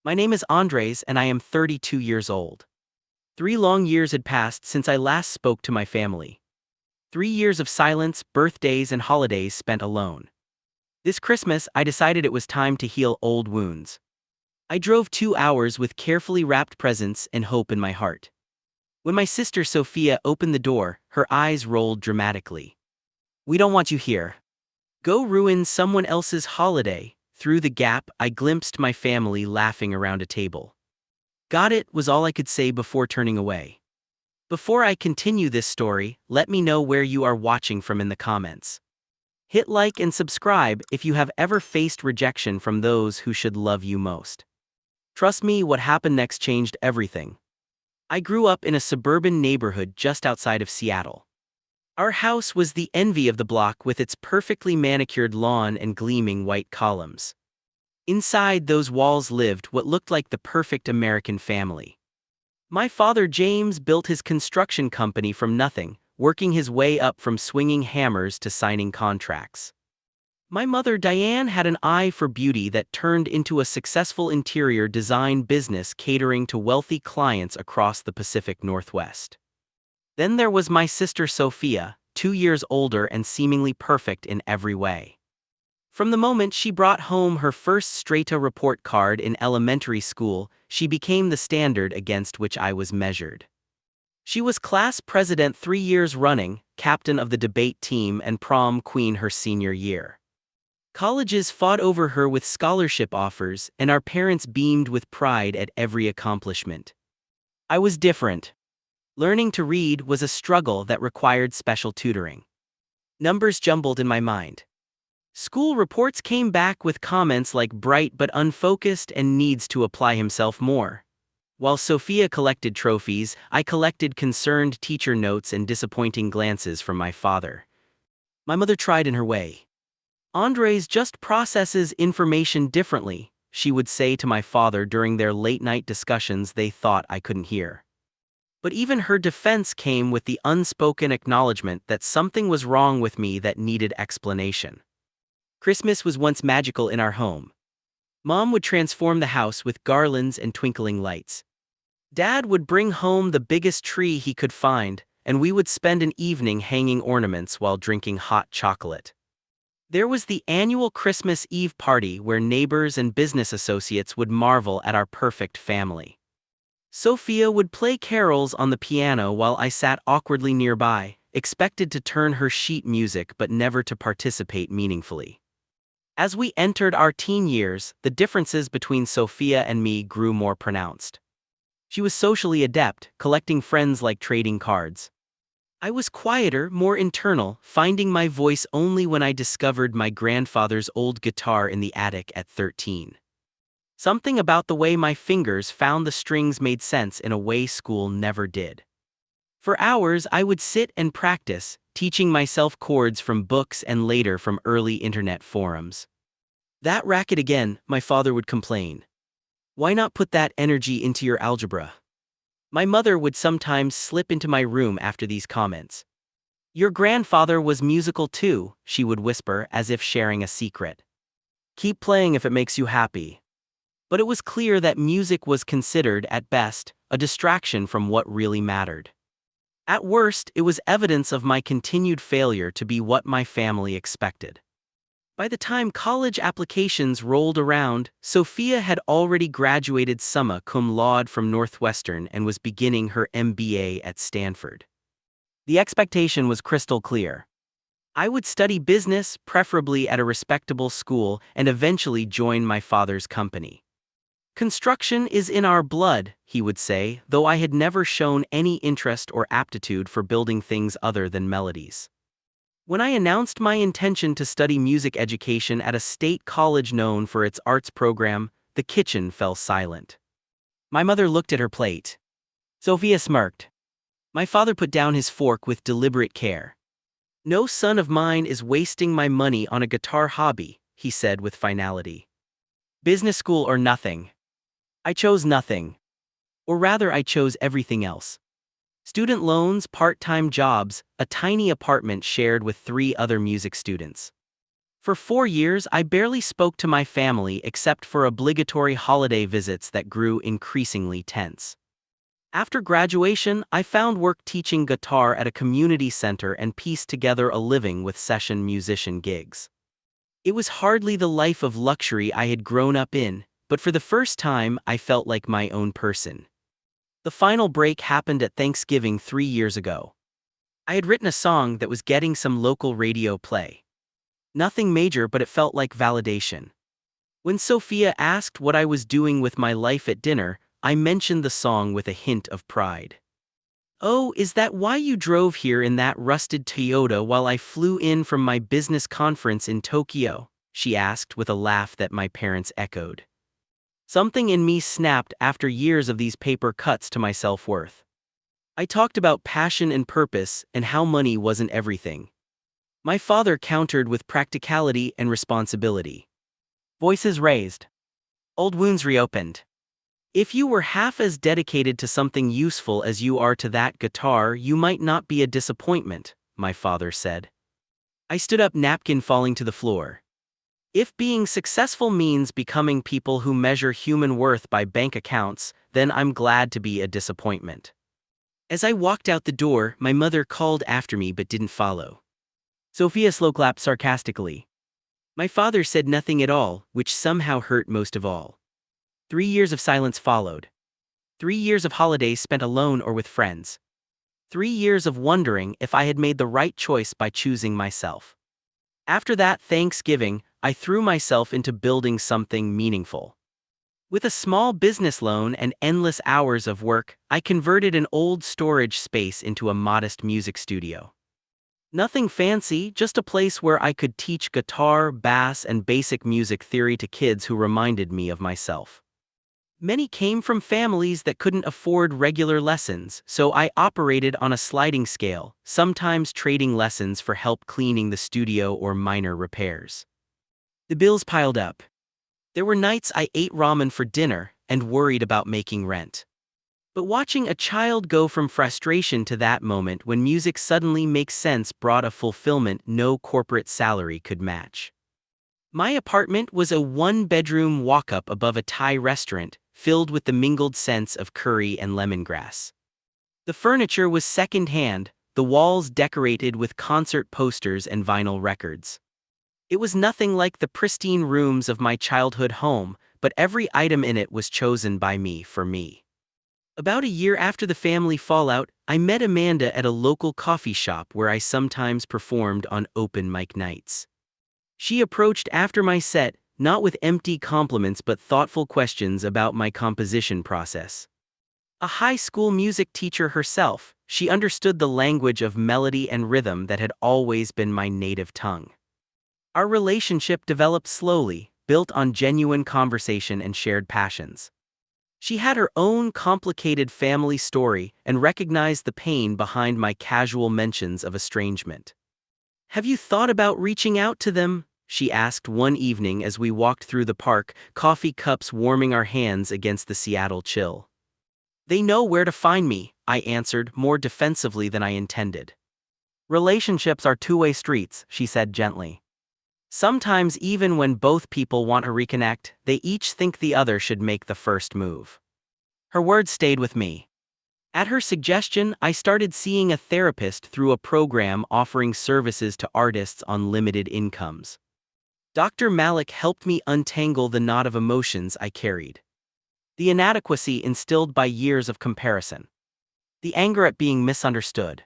My name is Andres and I am 32 years old. 3 long years had passed since I last spoke to my family. 3 years of silence, birthdays, and holidays spent alone. This Christmas, I decided it was time to heal old wounds. I drove 2 hours with carefully wrapped presents and hope in my heart. When my sister Sophia opened the door, her eyes rolled dramatically. "We don't want you here. Go ruin someone else's holiday." Through the gap, I glimpsed my family laughing around a table. "Got it," was all I could say before turning away. Before I continue this story, let me know where you are watching from in the comments. Hit like and subscribe if you have ever faced rejection from those who should love you most. Trust me, what happened next changed everything. I grew up in a suburban neighborhood just outside of Seattle. Our house was the envy of the block with its perfectly manicured lawn and gleaming white columns. Inside those walls lived what looked like the perfect American family. My father James built his construction company from nothing, working his way up from swinging hammers to signing contracts. My mother Diane had an eye for beauty that turned into a successful interior design business catering to wealthy clients across the Pacific Northwest. Then there was my sister Sophia, 2 years older and seemingly perfect in every way. From the moment she brought home her first Strata report card in elementary school, she became the standard against which I was measured. She was class president 3 years running, captain of the debate team, and prom queen her senior year. Colleges fought over her with scholarship offers, and our parents beamed with pride at every accomplishment. I was different. Learning to read was a struggle that required special tutoring. Numbers jumbled in my mind. School reports came back with comments like bright but unfocused and needs to apply himself more. While Sophia collected trophies, I collected concerned teacher notes and disappointing glances from my father. My mother tried in her way. "Andres just processes information differently," she would say to my father during their late-night discussions they thought I couldn't hear. But even her defense came with the unspoken acknowledgement that something was wrong with me that needed explanation. Christmas was once magical in our home. Mom would transform the house with garlands and twinkling lights. Dad would bring home the biggest tree he could find, and we would spend an evening hanging ornaments while drinking hot chocolate. There was the annual Christmas Eve party where neighbors and business associates would marvel at our perfect family. Sophia would play carols on the piano while I sat awkwardly nearby, expected to turn her sheet music but never to participate meaningfully. As we entered our teen years, the differences between Sophia and me grew more pronounced. She was socially adept, collecting friends like trading cards. I was quieter, more internal, finding my voice only when I discovered my grandfather's old guitar in the attic at 13. Something about the way my fingers found the strings made sense in a way school never did. For hours I would sit and practice, teaching myself chords from books and later from early internet forums. "That racket again," my father would complain. "Why not put that energy into your algebra?" My mother would sometimes slip into my room after these comments. "Your grandfather was musical too," she would whisper as if sharing a secret. "Keep playing if it makes you happy." But it was clear that music was considered, at best, a distraction from what really mattered. At worst, it was evidence of my continued failure to be what my family expected. By the time college applications rolled around, Sophia had already graduated summa cum laude from Northwestern and was beginning her MBA at Stanford. The expectation was crystal clear. I would study business, preferably at a respectable school, and eventually join my father's company. "Construction is in our blood," he would say, though I had never shown any interest or aptitude for building things other than melodies. When I announced my intention to study music education at a state college known for its arts program, the kitchen fell silent. My mother looked at her plate. Sophia smirked. My father put down his fork with deliberate care. "No son of mine is wasting my money on a guitar hobby," he said with finality. "Business school or nothing." I chose nothing. Or rather, I chose everything else. Student loans, part-time jobs, a tiny apartment shared with 3 other music students. For 4 years, I barely spoke to my family except for obligatory holiday visits that grew increasingly tense. After graduation, I found work teaching guitar at a community center and pieced together a living with session musician gigs. It was hardly the life of luxury I had grown up in, but for the first time, I felt like my own person. The final break happened at Thanksgiving 3 years ago. I had written a song that was getting some local radio play. Nothing major, but it felt like validation. When Sophia asked what I was doing with my life at dinner, I mentioned the song with a hint of pride. "Oh, is that why you drove here in that rusted Toyota while I flew in from my business conference in Tokyo?" she asked with a laugh that my parents echoed. Something in me snapped after years of these paper cuts to my self-worth. I talked about passion and purpose and how money wasn't everything. My father countered with practicality and responsibility. Voices raised. Old wounds reopened. "If you were half as dedicated to something useful as you are to that guitar, you might not be a disappointment," my father said. I stood up, napkin falling to the floor. If being successful means becoming people who measure human worth by bank accounts, then I'm glad to be a disappointment. As I walked out the door, my mother called after me but didn't follow. Sophia slow-clapped sarcastically. My father said nothing at all, which somehow hurt most of all. 3 years of silence followed. 3 years of holidays spent alone or with friends. 3 years of wondering if I had made the right choice by choosing myself. After that Thanksgiving, I threw myself into building something meaningful. With a small business loan and endless hours of work, I converted an old storage space into a modest music studio. Nothing fancy, just a place where I could teach guitar, bass, and basic music theory to kids who reminded me of myself. Many came from families that couldn't afford regular lessons, so I operated on a sliding scale, sometimes trading lessons for help cleaning the studio or minor repairs. The bills piled up. There were nights I ate ramen for dinner and worried about making rent. But watching a child go from frustration to that moment when music suddenly makes sense brought a fulfillment no corporate salary could match. My apartment was a one-bedroom walk-up above a Thai restaurant, filled with the mingled scents of curry and lemongrass. The furniture was second-hand, the walls decorated with concert posters and vinyl records. It was nothing like the pristine rooms of my childhood home, but every item in it was chosen by me for me. About a year after the family fallout, I met Amanda at a local coffee shop where I sometimes performed on open mic nights. She approached after my set, not with empty compliments but thoughtful questions about my composition process. A high school music teacher herself, she understood the language of melody and rhythm that had always been my native tongue. Our relationship developed slowly, built on genuine conversation and shared passions. She had her own complicated family story and recognized the pain behind my casual mentions of estrangement. "Have you thought about reaching out to them?" she asked one evening as we walked through the park, coffee cups warming our hands against the Seattle chill. "They know where to find me," I answered, more defensively than I intended. "Relationships are two-way streets," she said gently. "Sometimes even when both people want to reconnect, they each think the other should make the first move." Her words stayed with me. At her suggestion, I started seeing a therapist through a program offering services to artists on limited incomes. Dr. Malik helped me untangle the knot of emotions I carried. The inadequacy instilled by years of comparison. The anger at being misunderstood.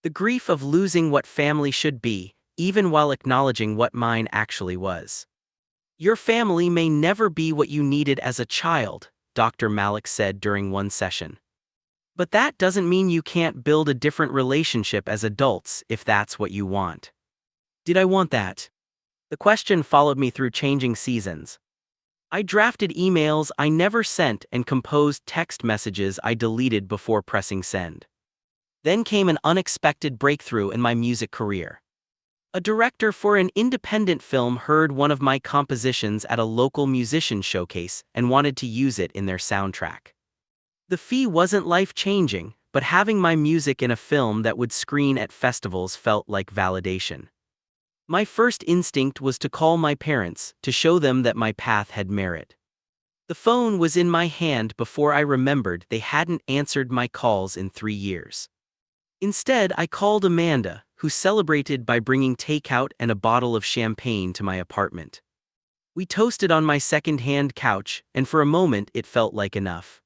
The grief of losing what family should be, even while acknowledging what mine actually was. "Your family may never be what you needed as a child," Dr. Malik said during one session. "But that doesn't mean you can't build a different relationship as adults if that's what you want." Did I want that? The question followed me through changing seasons. I drafted emails I never sent and composed text messages I deleted before pressing send. Then came an unexpected breakthrough in my music career. A director for an independent film heard one of my compositions at a local musician showcase and wanted to use it in their soundtrack. The fee wasn't life-changing, but having my music in a film that would screen at festivals felt like validation. My first instinct was to call my parents to show them that my path had merit. The phone was in my hand before I remembered they hadn't answered my calls in 3 years. Instead, I called Amanda, who celebrated by bringing takeout and a bottle of champagne to my apartment. We toasted on my second-hand couch, and for a moment it felt like enough.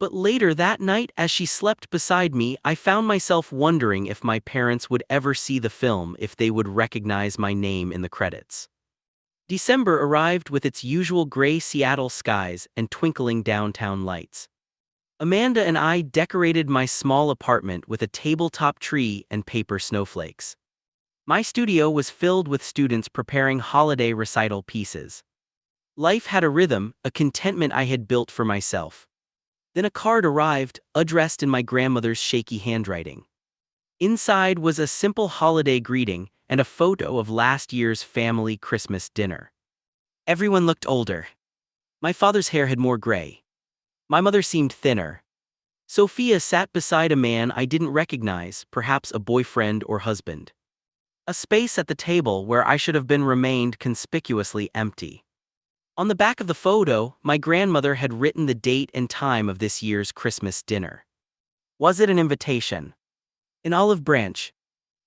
But later that night, as she slept beside me, I found myself wondering if my parents would ever see the film, if they would recognize my name in the credits. December arrived with its usual gray Seattle skies and twinkling downtown lights. Amanda and I decorated my small apartment with a tabletop tree and paper snowflakes. My studio was filled with students preparing holiday recital pieces. Life had a rhythm, a contentment I had built for myself. Then a card arrived, addressed in my grandmother's shaky handwriting. Inside was a simple holiday greeting and a photo of last year's family Christmas dinner. Everyone looked older. My father's hair had more gray. My mother seemed thinner. Sophia sat beside a man I didn't recognize, perhaps a boyfriend or husband. A space at the table where I should have been remained conspicuously empty. On the back of the photo, my grandmother had written the date and time of this year's Christmas dinner. Was it an invitation? An olive branch?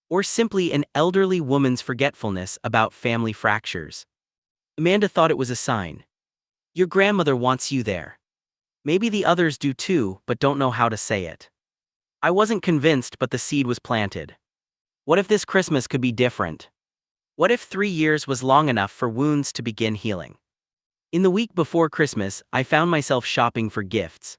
Or simply an elderly woman's forgetfulness about family fractures? Amanda thought it was a sign. Your grandmother wants you there. Maybe the others do too, but don't know how to say it. I wasn't convinced, but the seed was planted. What if this Christmas could be different? What if 3 years was long enough for wounds to begin healing? In the week before Christmas, I found myself shopping for gifts.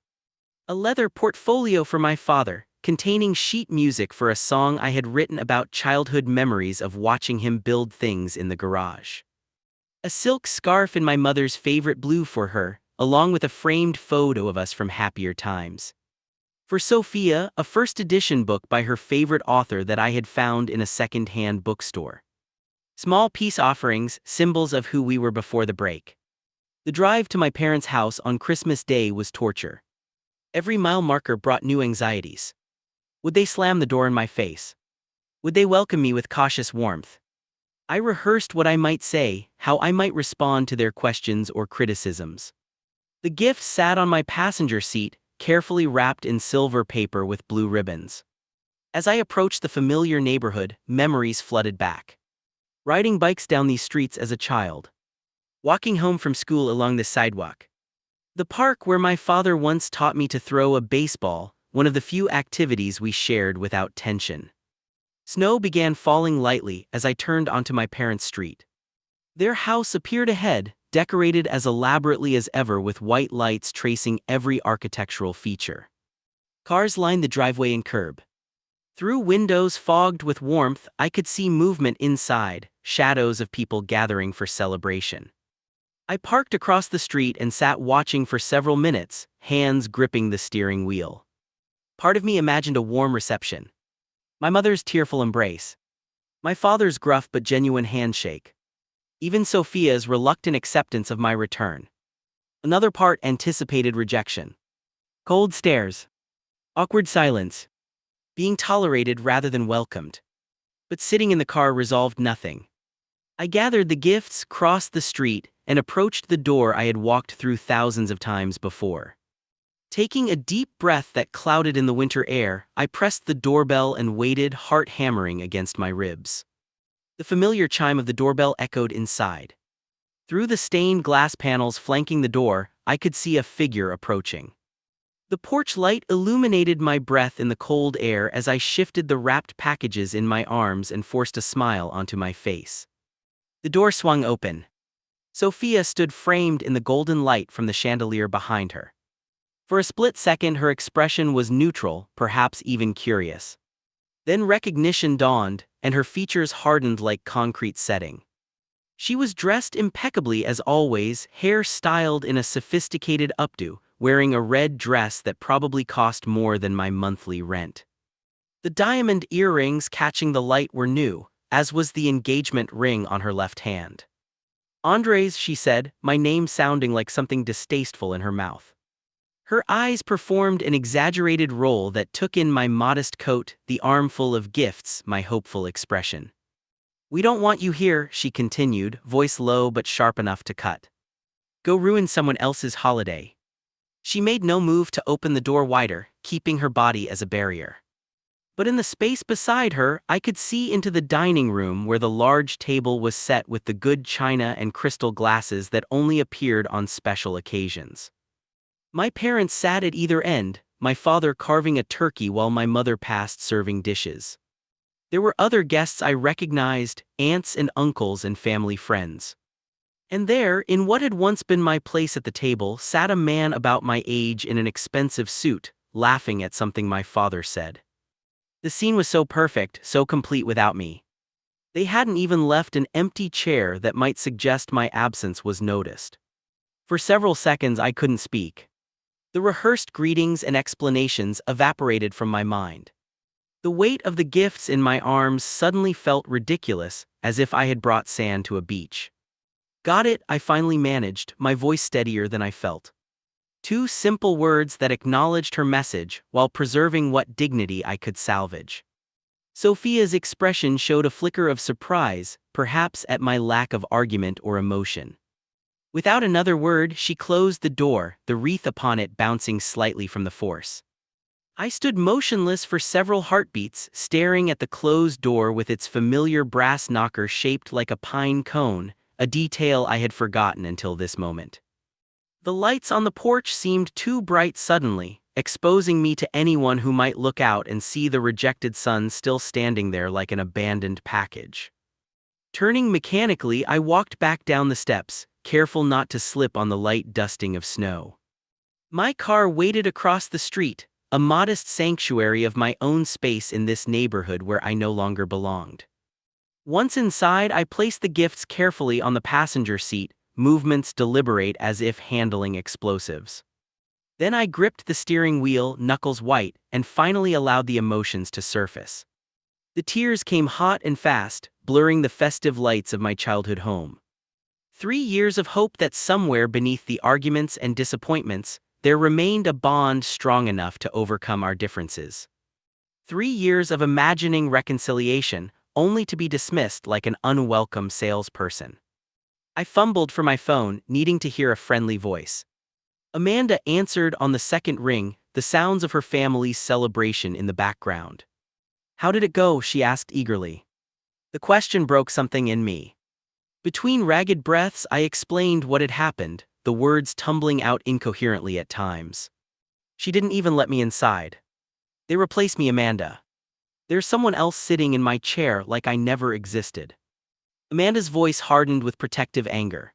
A leather portfolio for my father, containing sheet music for a song I had written about childhood memories of watching him build things in the garage. A silk scarf in my mother's favorite blue for her, along with a framed photo of us from happier times. For Sophia, a first edition book by her favorite author that I had found in a second-hand bookstore. Small peace offerings, symbols of who we were before the break. The drive to my parents' house on Christmas Day was torture. Every mile marker brought new anxieties. Would they slam the door in my face? Would they welcome me with cautious warmth? I rehearsed what I might say, how I might respond to their questions or criticisms. The gifts sat on my passenger seat, carefully wrapped in silver paper with blue ribbons. As I approached the familiar neighborhood, memories flooded back. Riding bikes down these streets as a child. Walking home from school along the sidewalk. The park where my father once taught me to throw a baseball, one of the few activities we shared without tension. Snow began falling lightly as I turned onto my parents' street. Their house appeared ahead, decorated as elaborately as ever with white lights tracing every architectural feature. Cars lined the driveway and curb. Through windows fogged with warmth, I could see movement inside, shadows of people gathering for celebration. I parked across the street and sat watching for several minutes, hands gripping the steering wheel. Part of me imagined a warm reception. My mother's tearful embrace. My father's gruff but genuine handshake. Even Sophia's reluctant acceptance of my return. Another part anticipated rejection. Cold stares. Awkward silence. Being tolerated rather than welcomed. But sitting in the car resolved nothing. I gathered the gifts, crossed the street, and approached the door I had walked through thousands of times before. Taking a deep breath that clouded in the winter air, I pressed the doorbell and waited, heart hammering against my ribs. The familiar chime of the doorbell echoed inside. Through the stained glass panels flanking the door, I could see a figure approaching. The porch light illuminated my breath in the cold air as I shifted the wrapped packages in my arms and forced a smile onto my face. The door swung open. Sophia stood framed in the golden light from the chandelier behind her. For a split second her expression was neutral, perhaps even curious. Then recognition dawned, and her features hardened like concrete setting. She was dressed impeccably as always, hair styled in a sophisticated updo, wearing a red dress that probably cost more than my monthly rent. The diamond earrings catching the light were new, as was the engagement ring on her left hand. Andres, she said, my name sounding like something distasteful in her mouth. Her eyes performed an exaggerated role that took in my modest coat, the armful of gifts, my hopeful expression. "We don't want you here," she continued, voice low but sharp enough to cut. "Go ruin someone else's holiday." She made no move to open the door wider, keeping her body as a barrier. But in the space beside her, I could see into the dining room where the large table was set with the good china and crystal glasses that only appeared on special occasions. My parents sat at either end, my father carving a turkey while my mother passed serving dishes. There were other guests I recognized, aunts and uncles and family friends. And there, in what had once been my place at the table, sat a man about my age in an expensive suit, laughing at something my father said. The scene was so perfect, so complete without me. They hadn't even left an empty chair that might suggest my absence was noticed. For several seconds I couldn't speak. The rehearsed greetings and explanations evaporated from my mind. The weight of the gifts in my arms suddenly felt ridiculous, as if I had brought sand to a beach. "Got it," I finally managed, my voice steadier than I felt. Two simple words that acknowledged her message while preserving what dignity I could salvage. Sophia's expression showed a flicker of surprise, perhaps at my lack of argument or emotion. Without another word, she closed the door, the wreath upon it bouncing slightly from the force. I stood motionless for several heartbeats, staring at the closed door with its familiar brass knocker shaped like a pine cone, a detail I had forgotten until this moment. The lights on the porch seemed too bright suddenly, exposing me to anyone who might look out and see the rejected son still standing there like an abandoned package. Turning mechanically, I walked back down the steps, careful not to slip on the light dusting of snow. My car waited across the street, a modest sanctuary of my own space in this neighborhood where I no longer belonged. Once inside, I placed the gifts carefully on the passenger seat, movements deliberate as if handling explosives. Then I gripped the steering wheel, knuckles white, and finally allowed the emotions to surface. The tears came hot and fast, blurring the festive lights of my childhood home. 3 years of hope that somewhere beneath the arguments and disappointments, there remained a bond strong enough to overcome our differences. 3 years of imagining reconciliation, only to be dismissed like an unwelcome salesperson. I fumbled for my phone, needing to hear a friendly voice. Amanda answered on the second ring, the sounds of her family's celebration in the background. "How did it go?" she asked eagerly. The question broke something in me. Between ragged breaths, I explained what had happened, the words tumbling out incoherently at times. "She didn't even let me inside. They replaced me, Amanda. There's someone else sitting in my chair like I never existed." Amanda's voice hardened with protective anger.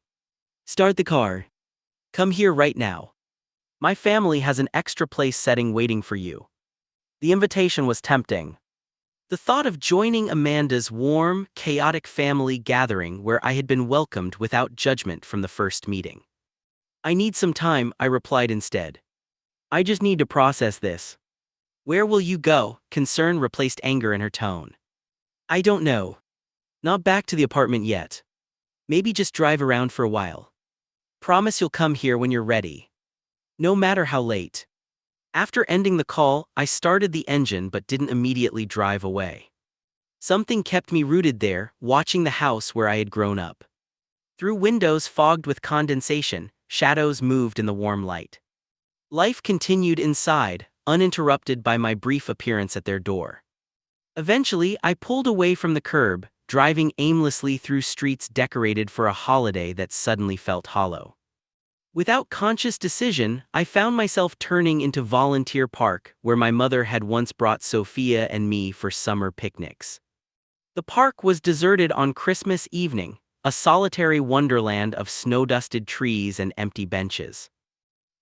"Start the car. Come here right now. My family has an extra place setting waiting for you." The invitation was tempting. The thought of joining Amanda's warm, chaotic family gathering where I had been welcomed without judgment from the first meeting. "I need some time," I replied instead. "I just need to process this." "Where will you go?" Concern replaced anger in her tone. "I don't know. Not back to the apartment yet. Maybe just drive around for a while. Promise you'll come here when you're ready. No matter how late." After ending the call, I started the engine but didn't immediately drive away. Something kept me rooted there, watching the house where I had grown up. Through windows fogged with condensation, shadows moved in the warm light. Life continued inside, uninterrupted by my brief appearance at their door. Eventually, I pulled away from the curb, driving aimlessly through streets decorated for a holiday that suddenly felt hollow. Without conscious decision, I found myself turning into Volunteer Park, where my mother had once brought Sophia and me for summer picnics. The park was deserted on Christmas evening, a solitary wonderland of snow-dusted trees and empty benches.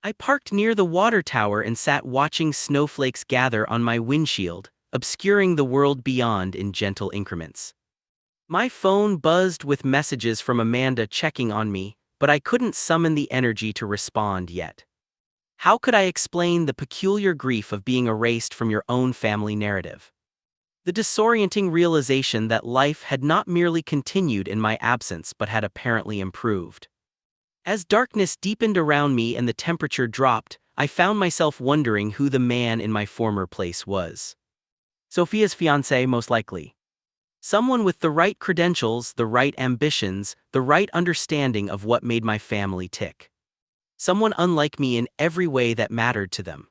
I parked near the water tower and sat watching snowflakes gather on my windshield, obscuring the world beyond in gentle increments. My phone buzzed with messages from Amanda checking on me, but I couldn't summon the energy to respond yet. How could I explain the peculiar grief of being erased from your own family narrative? The disorienting realization that life had not merely continued in my absence but had apparently improved. As darkness deepened around me and the temperature dropped, I found myself wondering who the man in my former place was. Sophia's fiancé, most likely. Someone with the right credentials, the right ambitions, the right understanding of what made my family tick. Someone unlike me in every way that mattered to them.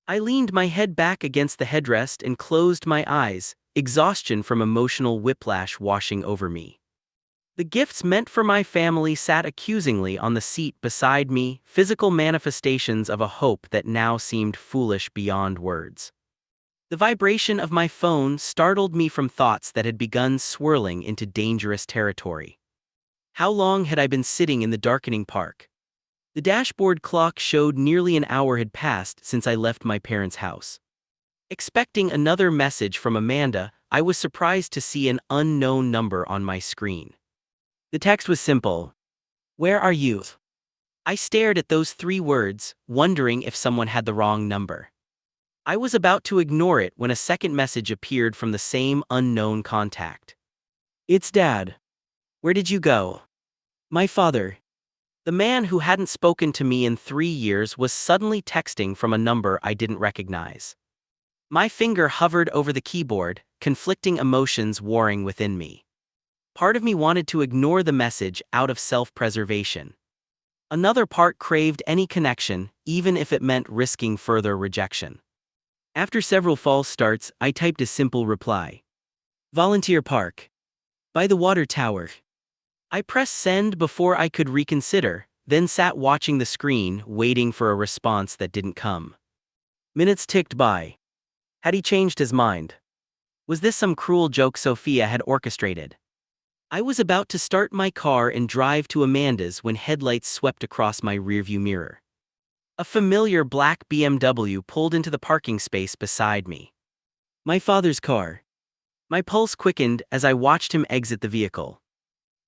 I leaned my head back against the headrest and closed my eyes, exhaustion from emotional whiplash washing over me. The gifts meant for my family sat accusingly on the seat beside me, physical manifestations of a hope that now seemed foolish beyond words. The vibration of my phone startled me from thoughts that had begun swirling into dangerous territory. How long had I been sitting in the darkening park? The dashboard clock showed nearly an hour had passed since I left my parents' house. Expecting another message from Amanda, I was surprised to see an unknown number on my screen. The text was simple. "Where are you?" I stared at those 3 words, wondering if someone had the wrong number. I was about to ignore it when a second message appeared from the same unknown contact. "It's Dad. Where did you go?" My father. The man who hadn't spoken to me in 3 years was suddenly texting from a number I didn't recognize. My finger hovered over the keyboard, conflicting emotions warring within me. Part of me wanted to ignore the message out of self-preservation. Another part craved any connection, even if it meant risking further rejection. After several false starts, I typed a simple reply. "Volunteer Park. By the water tower." I pressed send before I could reconsider, then sat watching the screen, waiting for a response that didn't come. Minutes ticked by. Had he changed his mind? Was this some cruel joke Sophia had orchestrated? I was about to start my car and drive to Amanda's when headlights swept across my rearview mirror. A familiar black BMW pulled into the parking space beside me. My father's car. My pulse quickened as I watched him exit the vehicle.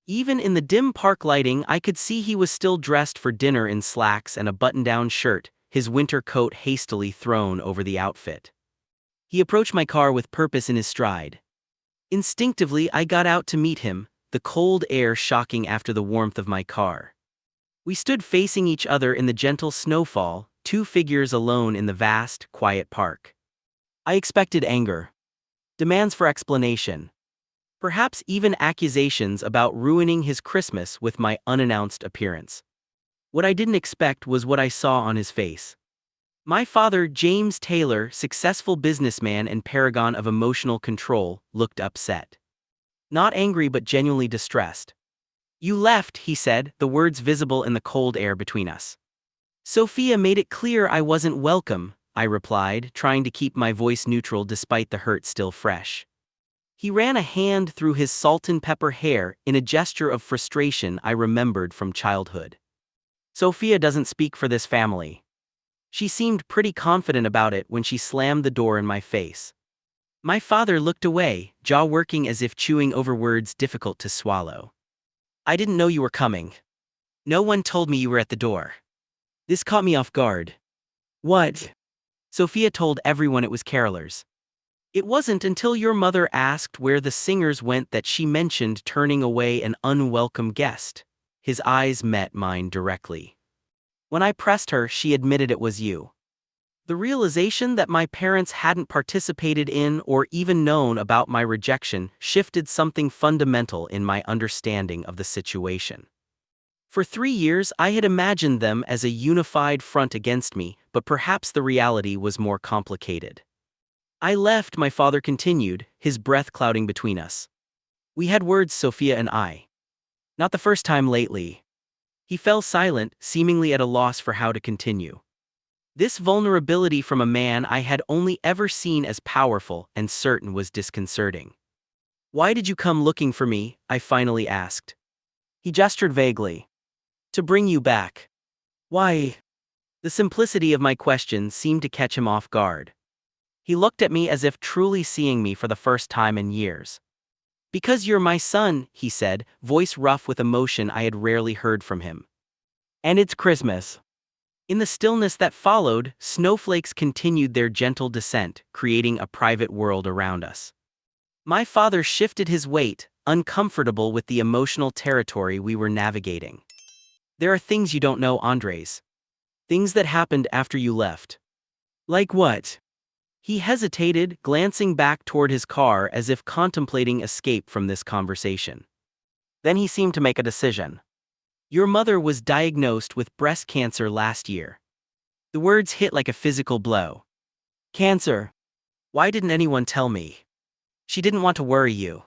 Even in the dim park lighting, I could see he was still dressed for dinner in slacks and a button-down shirt, his winter coat hastily thrown over the outfit. He approached my car with purpose in his stride. Instinctively, I got out to meet him, the cold air shocking after the warmth of my car. We stood facing each other in the gentle snowfall, 2 figures alone in the vast, quiet park. I expected anger. Demands for explanation. Perhaps even accusations about ruining his Christmas with my unannounced appearance. What I didn't expect was what I saw on his face. My father, James Taylor, successful businessman and paragon of emotional control, looked upset. Not angry but genuinely distressed. "You left," he said, the words visible in the cold air between us. "Sophia made it clear I wasn't welcome," I replied, trying to keep my voice neutral despite the hurt still fresh. He ran a hand through his salt and pepper hair in a gesture of frustration I remembered from childhood. "Sophia doesn't speak for this family." She seemed pretty confident about it when she slammed the door in my face. My father looked away, jaw working as if chewing over words difficult to swallow. "I didn't know you were coming. No one told me you were at the door." This caught me off guard. "What?" "Sophia told everyone it was carolers. It wasn't until your mother asked where the singers went that she mentioned turning away an unwelcome guest." His eyes met mine directly. "When I pressed her, she admitted it was you." The realization that my parents hadn't participated in or even known about my rejection shifted something fundamental in my understanding of the situation. For 3 years, I had imagined them as a unified front against me, but perhaps the reality was more complicated. "I left," my father continued, his breath clouding between us. "We had words, Sophia and I. Not the first time lately." He fell silent, seemingly at a loss for how to continue. This vulnerability from a man I had only ever seen as powerful and certain was disconcerting. "Why did you come looking for me?" I finally asked. He gestured vaguely. "To bring you back." "Why?" The simplicity of my question seemed to catch him off guard. He looked at me as if truly seeing me for the first time in years. "Because you're my son," he said, voice rough with emotion I had rarely heard from him. "And it's Christmas." In the stillness that followed, snowflakes continued their gentle descent, creating a private world around us. My father shifted his weight, uncomfortable with the emotional territory we were navigating. "There are things you don't know, Andres. Things that happened after you left." "Like what?" He hesitated, glancing back toward his car as if contemplating escape from this conversation. Then he seemed to make a decision. Your mother was diagnosed with breast cancer last year. The words hit like a physical blow. Cancer. Why didn't anyone tell me? She didn't want to worry you.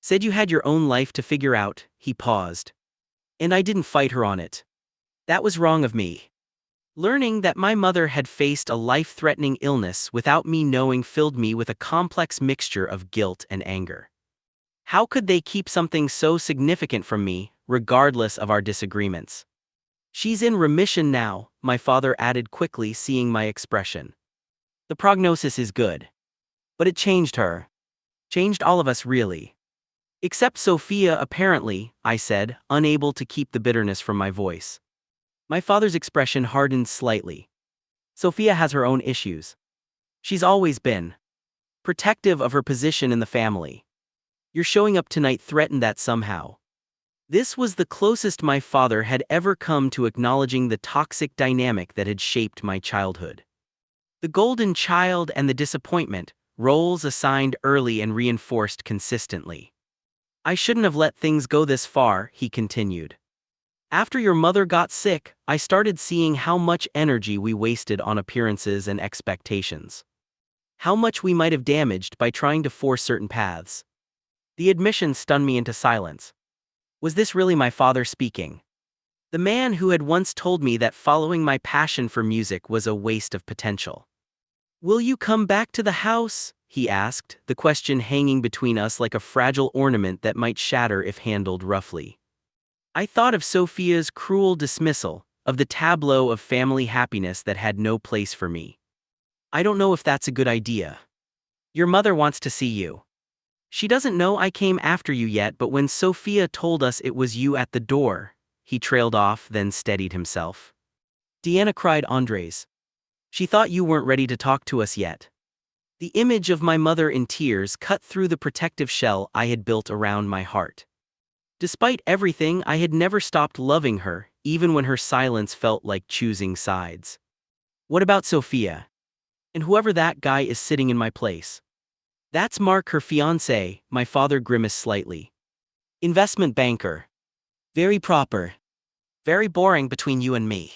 Said you had your own life to figure out. He paused. And I didn't fight her on it. That was wrong of me. Learning that my mother had faced a life-threatening illness without me knowing filled me with a complex mixture of guilt and anger. How could they keep something so significant from me, regardless of our disagreements? She's in remission now, my father added quickly, seeing my expression. The prognosis is good. But it changed her. Changed all of us, really. Except Sophia, apparently, I said, unable to keep the bitterness from my voice. My father's expression hardened slightly. Sophia has her own issues. She's always been protective of her position in the family. Your showing up tonight threatened that somehow. This was the closest my father had ever come to acknowledging the toxic dynamic that had shaped my childhood. The golden child and the disappointment, roles assigned early and reinforced consistently. I shouldn't have let things go this far, he continued. After your mother got sick, I started seeing how much energy we wasted on appearances and expectations. How much we might have damaged by trying to force certain paths. The admission stunned me into silence. Was this really my father speaking? The man who had once told me that following my passion for music was a waste of potential. Will you come back to the house? He asked, the question hanging between us like a fragile ornament that might shatter if handled roughly. I thought of Sophia's cruel dismissal, of the tableau of family happiness that had no place for me. I don't know if that's a good idea. Your mother wants to see you. She doesn't know I came after you yet, but when Sophia told us it was you at the door, he trailed off, then steadied himself. Deanna cried, Andres. She thought you weren't ready to talk to us yet. The image of my mother in tears cut through the protective shell I had built around my heart. Despite everything, I had never stopped loving her, even when her silence felt like choosing sides. What about Sophia? And whoever that guy is sitting in my place? That's Mark, her fiancé, my father grimaced slightly. Investment banker. Very proper. Very boring between you and me.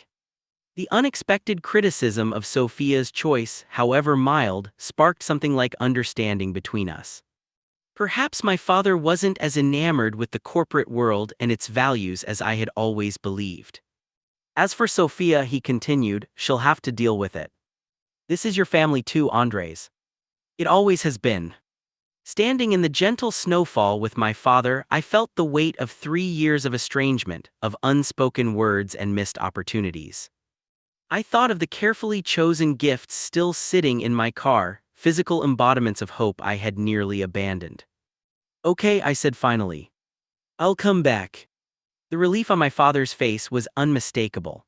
The unexpected criticism of Sophia's choice, however mild, sparked something like understanding between us. Perhaps my father wasn't as enamored with the corporate world and its values as I had always believed. As for Sophia, he continued, she'll have to deal with it. This is your family too, Andres. It always has been. Standing in the gentle snowfall with my father, I felt the weight of 3 years of estrangement, of unspoken words and missed opportunities. I thought of the carefully chosen gifts still sitting in my car, physical embodiments of hope I had nearly abandoned. Okay, I said finally. I'll come back. The relief on my father's face was unmistakable.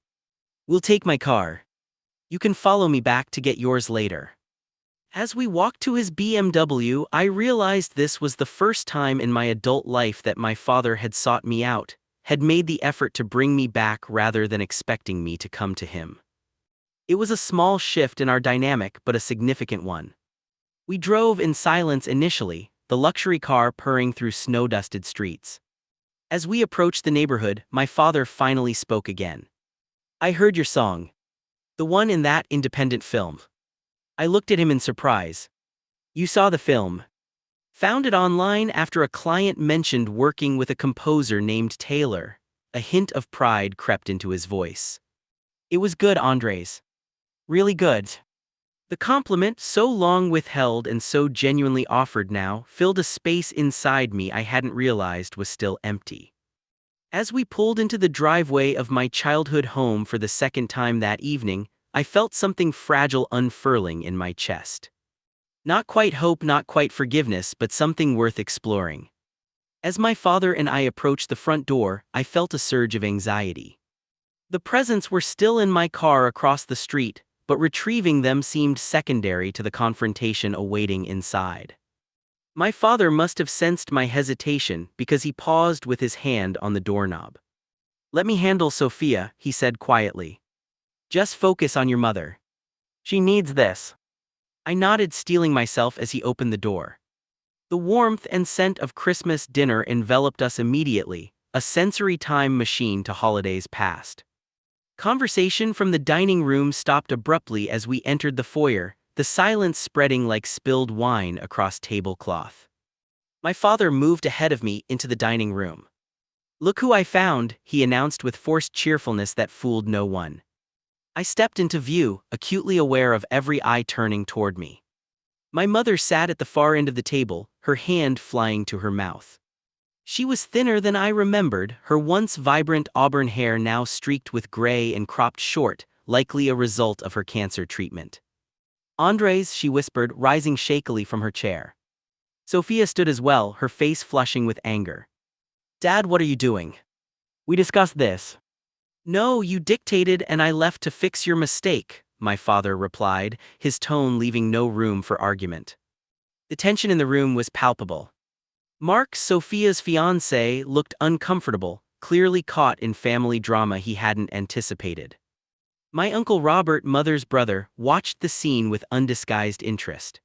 We'll take my car. You can follow me back to get yours later. As we walked to his BMW, I realized this was the first time in my adult life that my father had sought me out, had made the effort to bring me back rather than expecting me to come to him. It was a small shift in our dynamic, but a significant one. We drove in silence initially, the luxury car purring through snow-dusted streets. As we approached the neighborhood, my father finally spoke again. I heard your song. The one in that independent film. I looked at him in surprise. You saw the film. Found it online after a client mentioned working with a composer named Taylor. A hint of pride crept into his voice. It was good, Andres. Really good. The compliment, so long withheld and so genuinely offered now, filled a space inside me I hadn't realized was still empty. As we pulled into the driveway of my childhood home for the second time that evening, I felt something fragile unfurling in my chest. Not quite hope, not quite forgiveness, but something worth exploring. As my father and I approached the front door, I felt a surge of anxiety. The presents were still in my car across the street, but retrieving them seemed secondary to the confrontation awaiting inside. My father must have sensed my hesitation because he paused with his hand on the doorknob. Let me handle Sophia, he said quietly. Just focus on your mother. She needs this. I nodded, steeling myself as he opened the door. The warmth and scent of Christmas dinner enveloped us immediately, a sensory time machine to holidays past. Conversation from the dining room stopped abruptly as we entered the foyer, the silence spreading like spilled wine across tablecloth. My father moved ahead of me into the dining room. "Look who I found," he announced with forced cheerfulness that fooled no one. I stepped into view, acutely aware of every eye turning toward me. My mother sat at the far end of the table, her hand flying to her mouth. She was thinner than I remembered, her once vibrant auburn hair now streaked with gray and cropped short, likely a result of her cancer treatment. "Andres," she whispered, rising shakily from her chair. Sophia stood as well, her face flushing with anger. "Dad, what are you doing? We discussed this." "No, you dictated and I left to fix your mistake," my father replied, his tone leaving no room for argument. The tension in the room was palpable. Mark, Sophia's fiancé, looked uncomfortable, clearly caught in family drama he hadn't anticipated. My Uncle Robert, mother's brother, watched the scene with undisguised interest.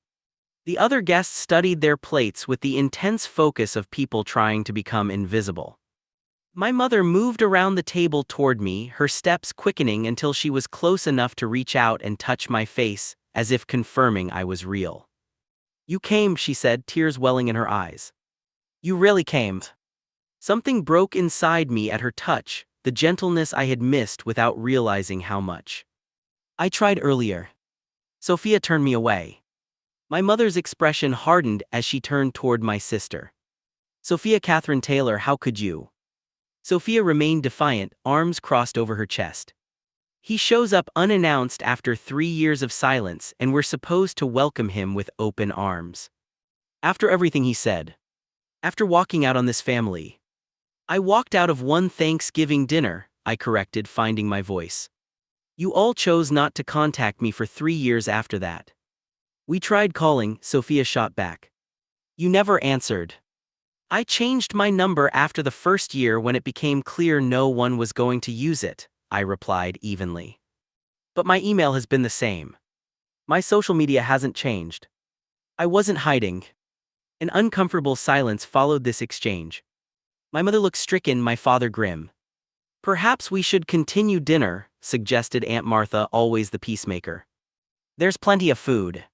The other guests studied their plates with the intense focus of people trying to become invisible. My mother moved around the table toward me, her steps quickening until she was close enough to reach out and touch my face, as if confirming I was real. "You came," she said, tears welling in her eyes. "You really came." Something broke inside me at her touch, the gentleness I had missed without realizing how much. "I tried earlier." Sophia turned me away. My mother's expression hardened as she turned toward my sister. "Sophia Catherine Taylor, how could you?" Sophia remained defiant, arms crossed over her chest. "He shows up unannounced after 3 years of silence, and we're supposed to welcome him with open arms. After everything he said. After walking out on this family." "I walked out of one Thanksgiving dinner," I corrected, finding my voice. "You all chose not to contact me for 3 years after that." "We tried calling," Sophia shot back. "You never answered." "I changed my number after the first year when it became clear no one was going to use it," I replied evenly. "But my email has been the same. My social media hasn't changed." I wasn't hiding. An uncomfortable silence followed this exchange. My mother looked stricken, my father grim. "Perhaps we should continue dinner," suggested Aunt Martha, always the peacemaker. "There's plenty of food."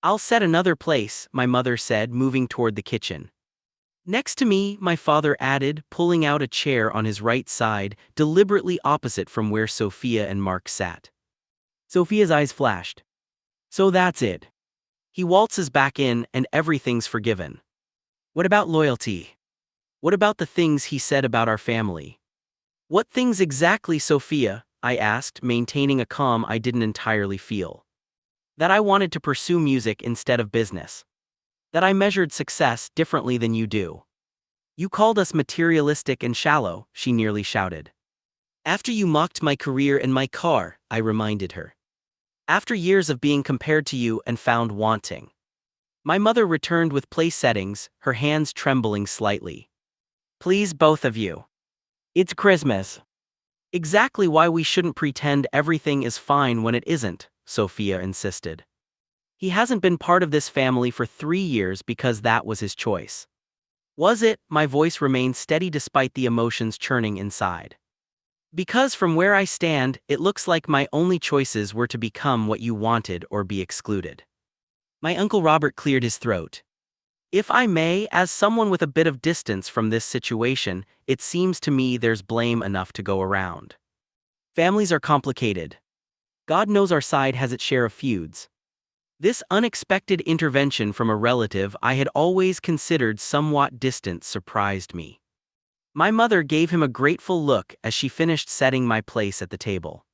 "I'll set another place," my mother said, moving toward the kitchen. "Next to me," my father added, pulling out a chair on his right side, deliberately opposite from where Sophia and Mark sat. Sophia's eyes flashed. "So that's it. He waltzes back in and everything's forgiven. What about loyalty? What about the things he said about our family?" "What things exactly, Sophia?" I asked, maintaining a calm I didn't entirely feel. "That I wanted to pursue music instead of business. That I measured success differently than you do." "You called us materialistic and shallow," she nearly shouted. "After you mocked my career and my car," I reminded her. "After years of being compared to you and found wanting." My mother returned with place settings, her hands trembling slightly. "Please, both of you. It's Christmas." "Exactly why we shouldn't pretend everything is fine when it isn't," Sophia insisted. "He hasn't been part of this family for 3 years because that was his choice." "Was it?" My voice remained steady despite the emotions churning inside. "Because from where I stand, it looks like my only choices were to become what you wanted or be excluded." My Uncle Robert cleared his throat. "If I may, as someone with a bit of distance from this situation, it seems to me there's blame enough to go around. Families are complicated. God knows our side has its share of feuds." This unexpected intervention from a relative I had always considered somewhat distant surprised me. My mother gave him a grateful look as she finished setting my place at the table.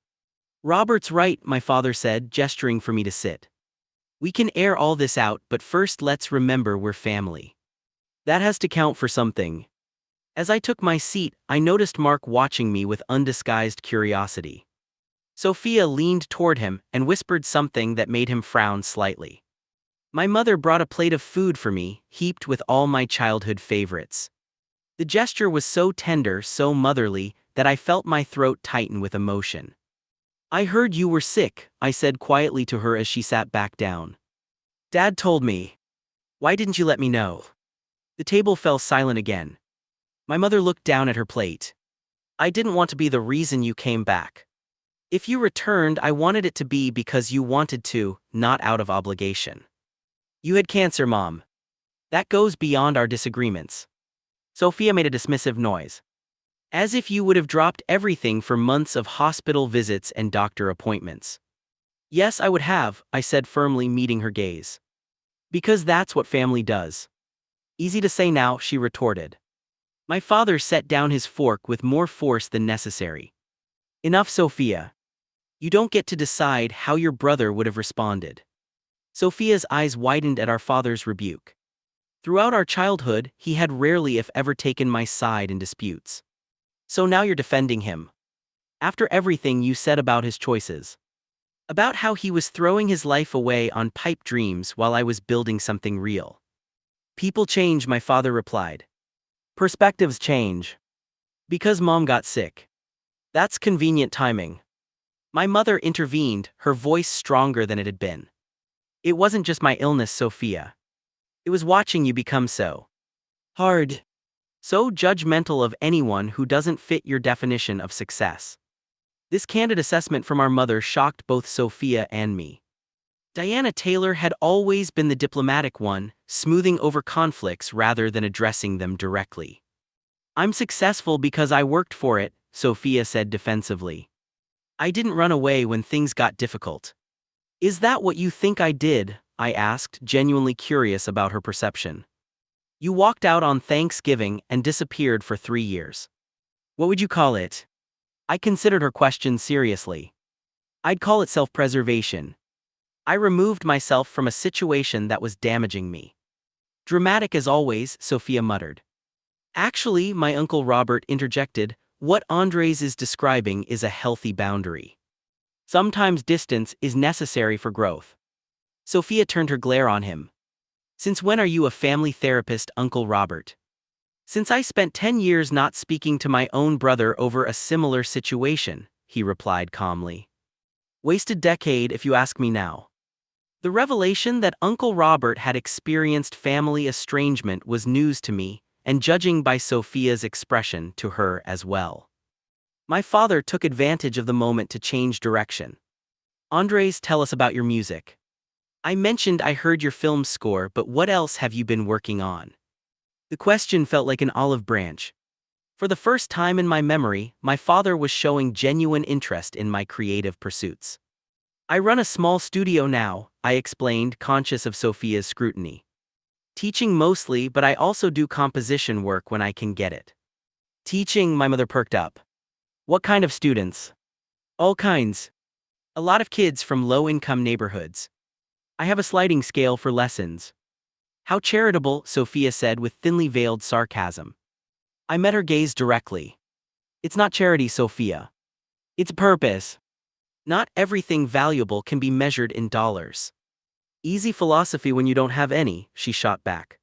"Robert's right," my father said, gesturing for me to sit. "We can air all this out, but first let's remember we're family. That has to count for something." As I took my seat, I noticed Mark watching me with undisguised curiosity. Sophia leaned toward him and whispered something that made him frown slightly. My mother brought a plate of food for me, heaped with all my childhood favorites. The gesture was so tender, so motherly, that I felt my throat tighten with emotion. "I heard you were sick," I said quietly to her as she sat back down. Dad told me. Why didn't you let me know? The table fell silent again. My mother looked down at her plate. I didn't want to be the reason you came back. If you returned, I wanted it to be because you wanted to, not out of obligation. You had cancer, Mom. That goes beyond our disagreements. Sophia made a dismissive noise. As if you would have dropped everything for months of hospital visits and doctor appointments. Yes, I would have, I said firmly, meeting her gaze. Because that's what family does. Easy to say now, she retorted. My father set down his fork with more force than necessary. Enough, Sophia. You don't get to decide how your brother would have responded. Sophia's eyes widened at our father's rebuke. Throughout our childhood, he had rarely if ever taken my side in disputes. So now you're defending him. After everything you said about his choices. About how he was throwing his life away on pipe dreams while I was building something real. People change, my father replied. Perspectives change. Because Mom got sick. That's convenient timing. My mother intervened, her voice stronger than it had been. It wasn't just my illness, Sophia. It was watching you become so hard, so judgmental of anyone who doesn't fit your definition of success. This candid assessment from our mother shocked both Sophia and me. Diana Taylor had always been the diplomatic one, smoothing over conflicts rather than addressing them directly. I'm successful because I worked for it, Sophia said defensively. I didn't run away when things got difficult. Is that what you think I did? I asked, genuinely curious about her perception. You walked out on Thanksgiving and disappeared for 3 years. What would you call it? I considered her question seriously. I'd call it self-preservation. I removed myself from a situation that was damaging me. Dramatic as always, Sophia muttered. Actually, my Uncle Robert interjected, what Andres is describing is a healthy boundary. Sometimes distance is necessary for growth. Sophia turned her glare on him. Since when are you a family therapist, Uncle Robert? Since I spent 10 years not speaking to my own brother over a similar situation, he replied calmly. Wasted decade if you ask me now. The revelation that Uncle Robert had experienced family estrangement was news to me, and judging by Sophia's expression, to her as well. My father took advantage of the moment to change direction. Andres, tell us about your music. I mentioned I heard your film score, but what else have you been working on? The question felt like an olive branch. For the first time in my memory, my father was showing genuine interest in my creative pursuits. I run a small studio now, I explained, conscious of Sophia's scrutiny. Teaching mostly, but I also do composition work when I can get it. Teaching, my mother perked up. What kind of students? All kinds. A lot of kids from low-income neighborhoods. I have a sliding scale for lessons. How charitable, Sophia said with thinly veiled sarcasm. I met her gaze directly. It's not charity, Sophia. It's purpose. Not everything valuable can be measured in dollars. Easy philosophy when you don't have any, she shot back.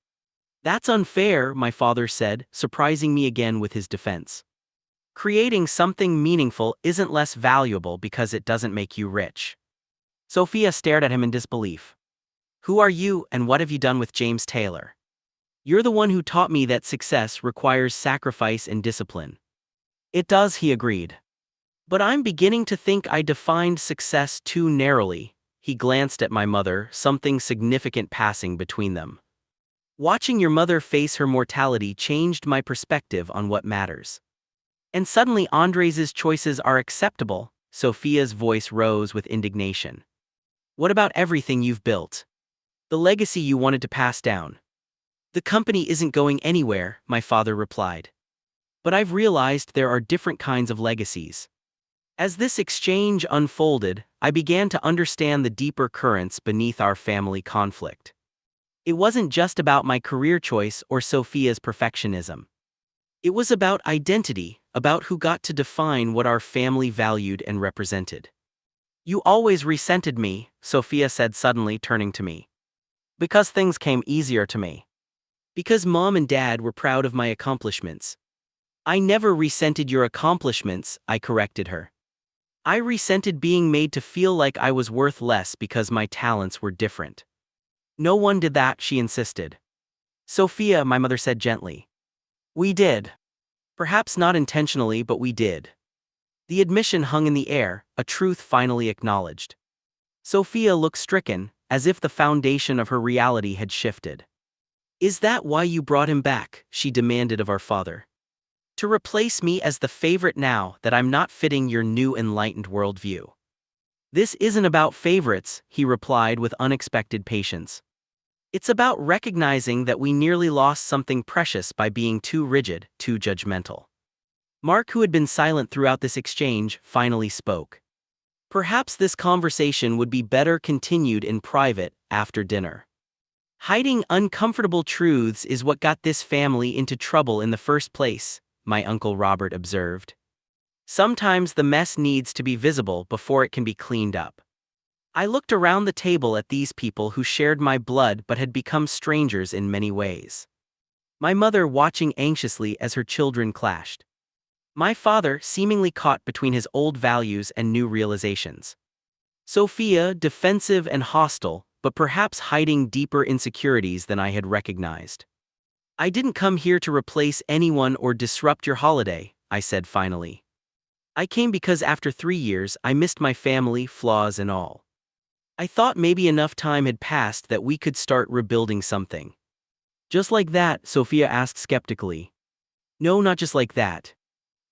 That's unfair, my father said, surprising me again with his defense. Creating something meaningful isn't less valuable because it doesn't make you rich. Sophia stared at him in disbelief. Who are you and what have you done with James Taylor? You're the one who taught me that success requires sacrifice and discipline. It does, he agreed. But I'm beginning to think I defined success too narrowly. He glanced at my mother, something significant passing between them. Watching your mother face her mortality changed my perspective on what matters. And suddenly Andres's choices are acceptable, Sophia's voice rose with indignation. What about everything you've built? The legacy you wanted to pass down? The company isn't going anywhere, my father replied. But I've realized there are different kinds of legacies. As this exchange unfolded, I began to understand the deeper currents beneath our family conflict. It wasn't just about my career choice or Sophia's perfectionism. It was about identity, about who got to define what our family valued and represented. You always resented me, Sophia said suddenly, turning to me. Because things came easier to me. Because Mom and Dad were proud of my accomplishments. I never resented your accomplishments, I corrected her. I resented being made to feel like I was worth less because my talents were different. No one did that, she insisted. Sophia, my mother said gently. We did. Perhaps not intentionally, but we did. The admission hung in the air, a truth finally acknowledged. Sophia looked stricken, as if the foundation of her reality had shifted. Is that why you brought him back? She demanded of our father. To replace me as the favorite now that I'm not fitting your new enlightened worldview. This isn't about favorites, he replied with unexpected patience. It's about recognizing that we nearly lost something precious by being too rigid, too judgmental. Mark, who had been silent throughout this exchange, finally spoke. Perhaps this conversation would be better continued in private, after dinner. Hiding uncomfortable truths is what got this family into trouble in the first place, my Uncle Robert observed. Sometimes the mess needs to be visible before it can be cleaned up. I looked around the table at these people who shared my blood but had become strangers in many ways. My mother watching anxiously as her children clashed. My father seemingly caught between his old values and new realizations. Sophia defensive and hostile, but perhaps hiding deeper insecurities than I had recognized. I didn't come here to replace anyone or disrupt your holiday, I said finally. I came because after 3 years I missed my family, flaws and all. I thought maybe enough time had passed that we could start rebuilding something. Just like that? Sophia asked skeptically. No, not just like that.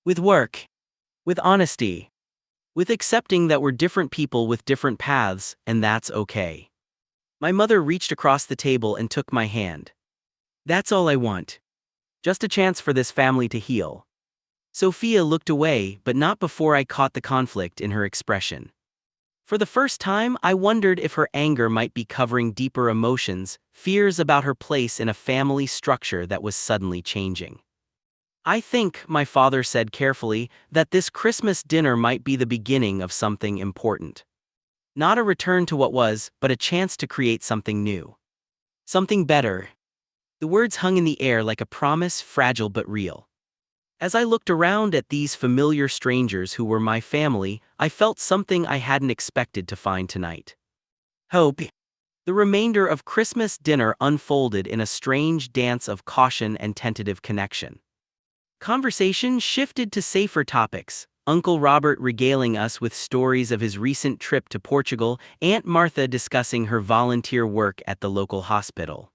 With work. With honesty. With accepting that we're different people with different paths, and that's okay. My mother reached across the table and took my hand. That's all I want. Just a chance for this family to heal. Sophia looked away, but not before I caught the conflict in her expression. For the first time, I wondered if her anger might be covering deeper emotions, fears about her place in a family structure that was suddenly changing. I think, my father said carefully, that this Christmas dinner might be the beginning of something important. Not a return to what was, but a chance to create something new. Something better. The words hung in the air like a promise, fragile but real. As I looked around at these familiar strangers who were my family, I felt something I hadn't expected to find tonight. Hope. The remainder of Christmas dinner unfolded in a strange dance of caution and tentative connection. Conversation shifted to safer topics, Uncle Robert regaling us with stories of his recent trip to Portugal, Aunt Martha discussing her volunteer work at the local hospital.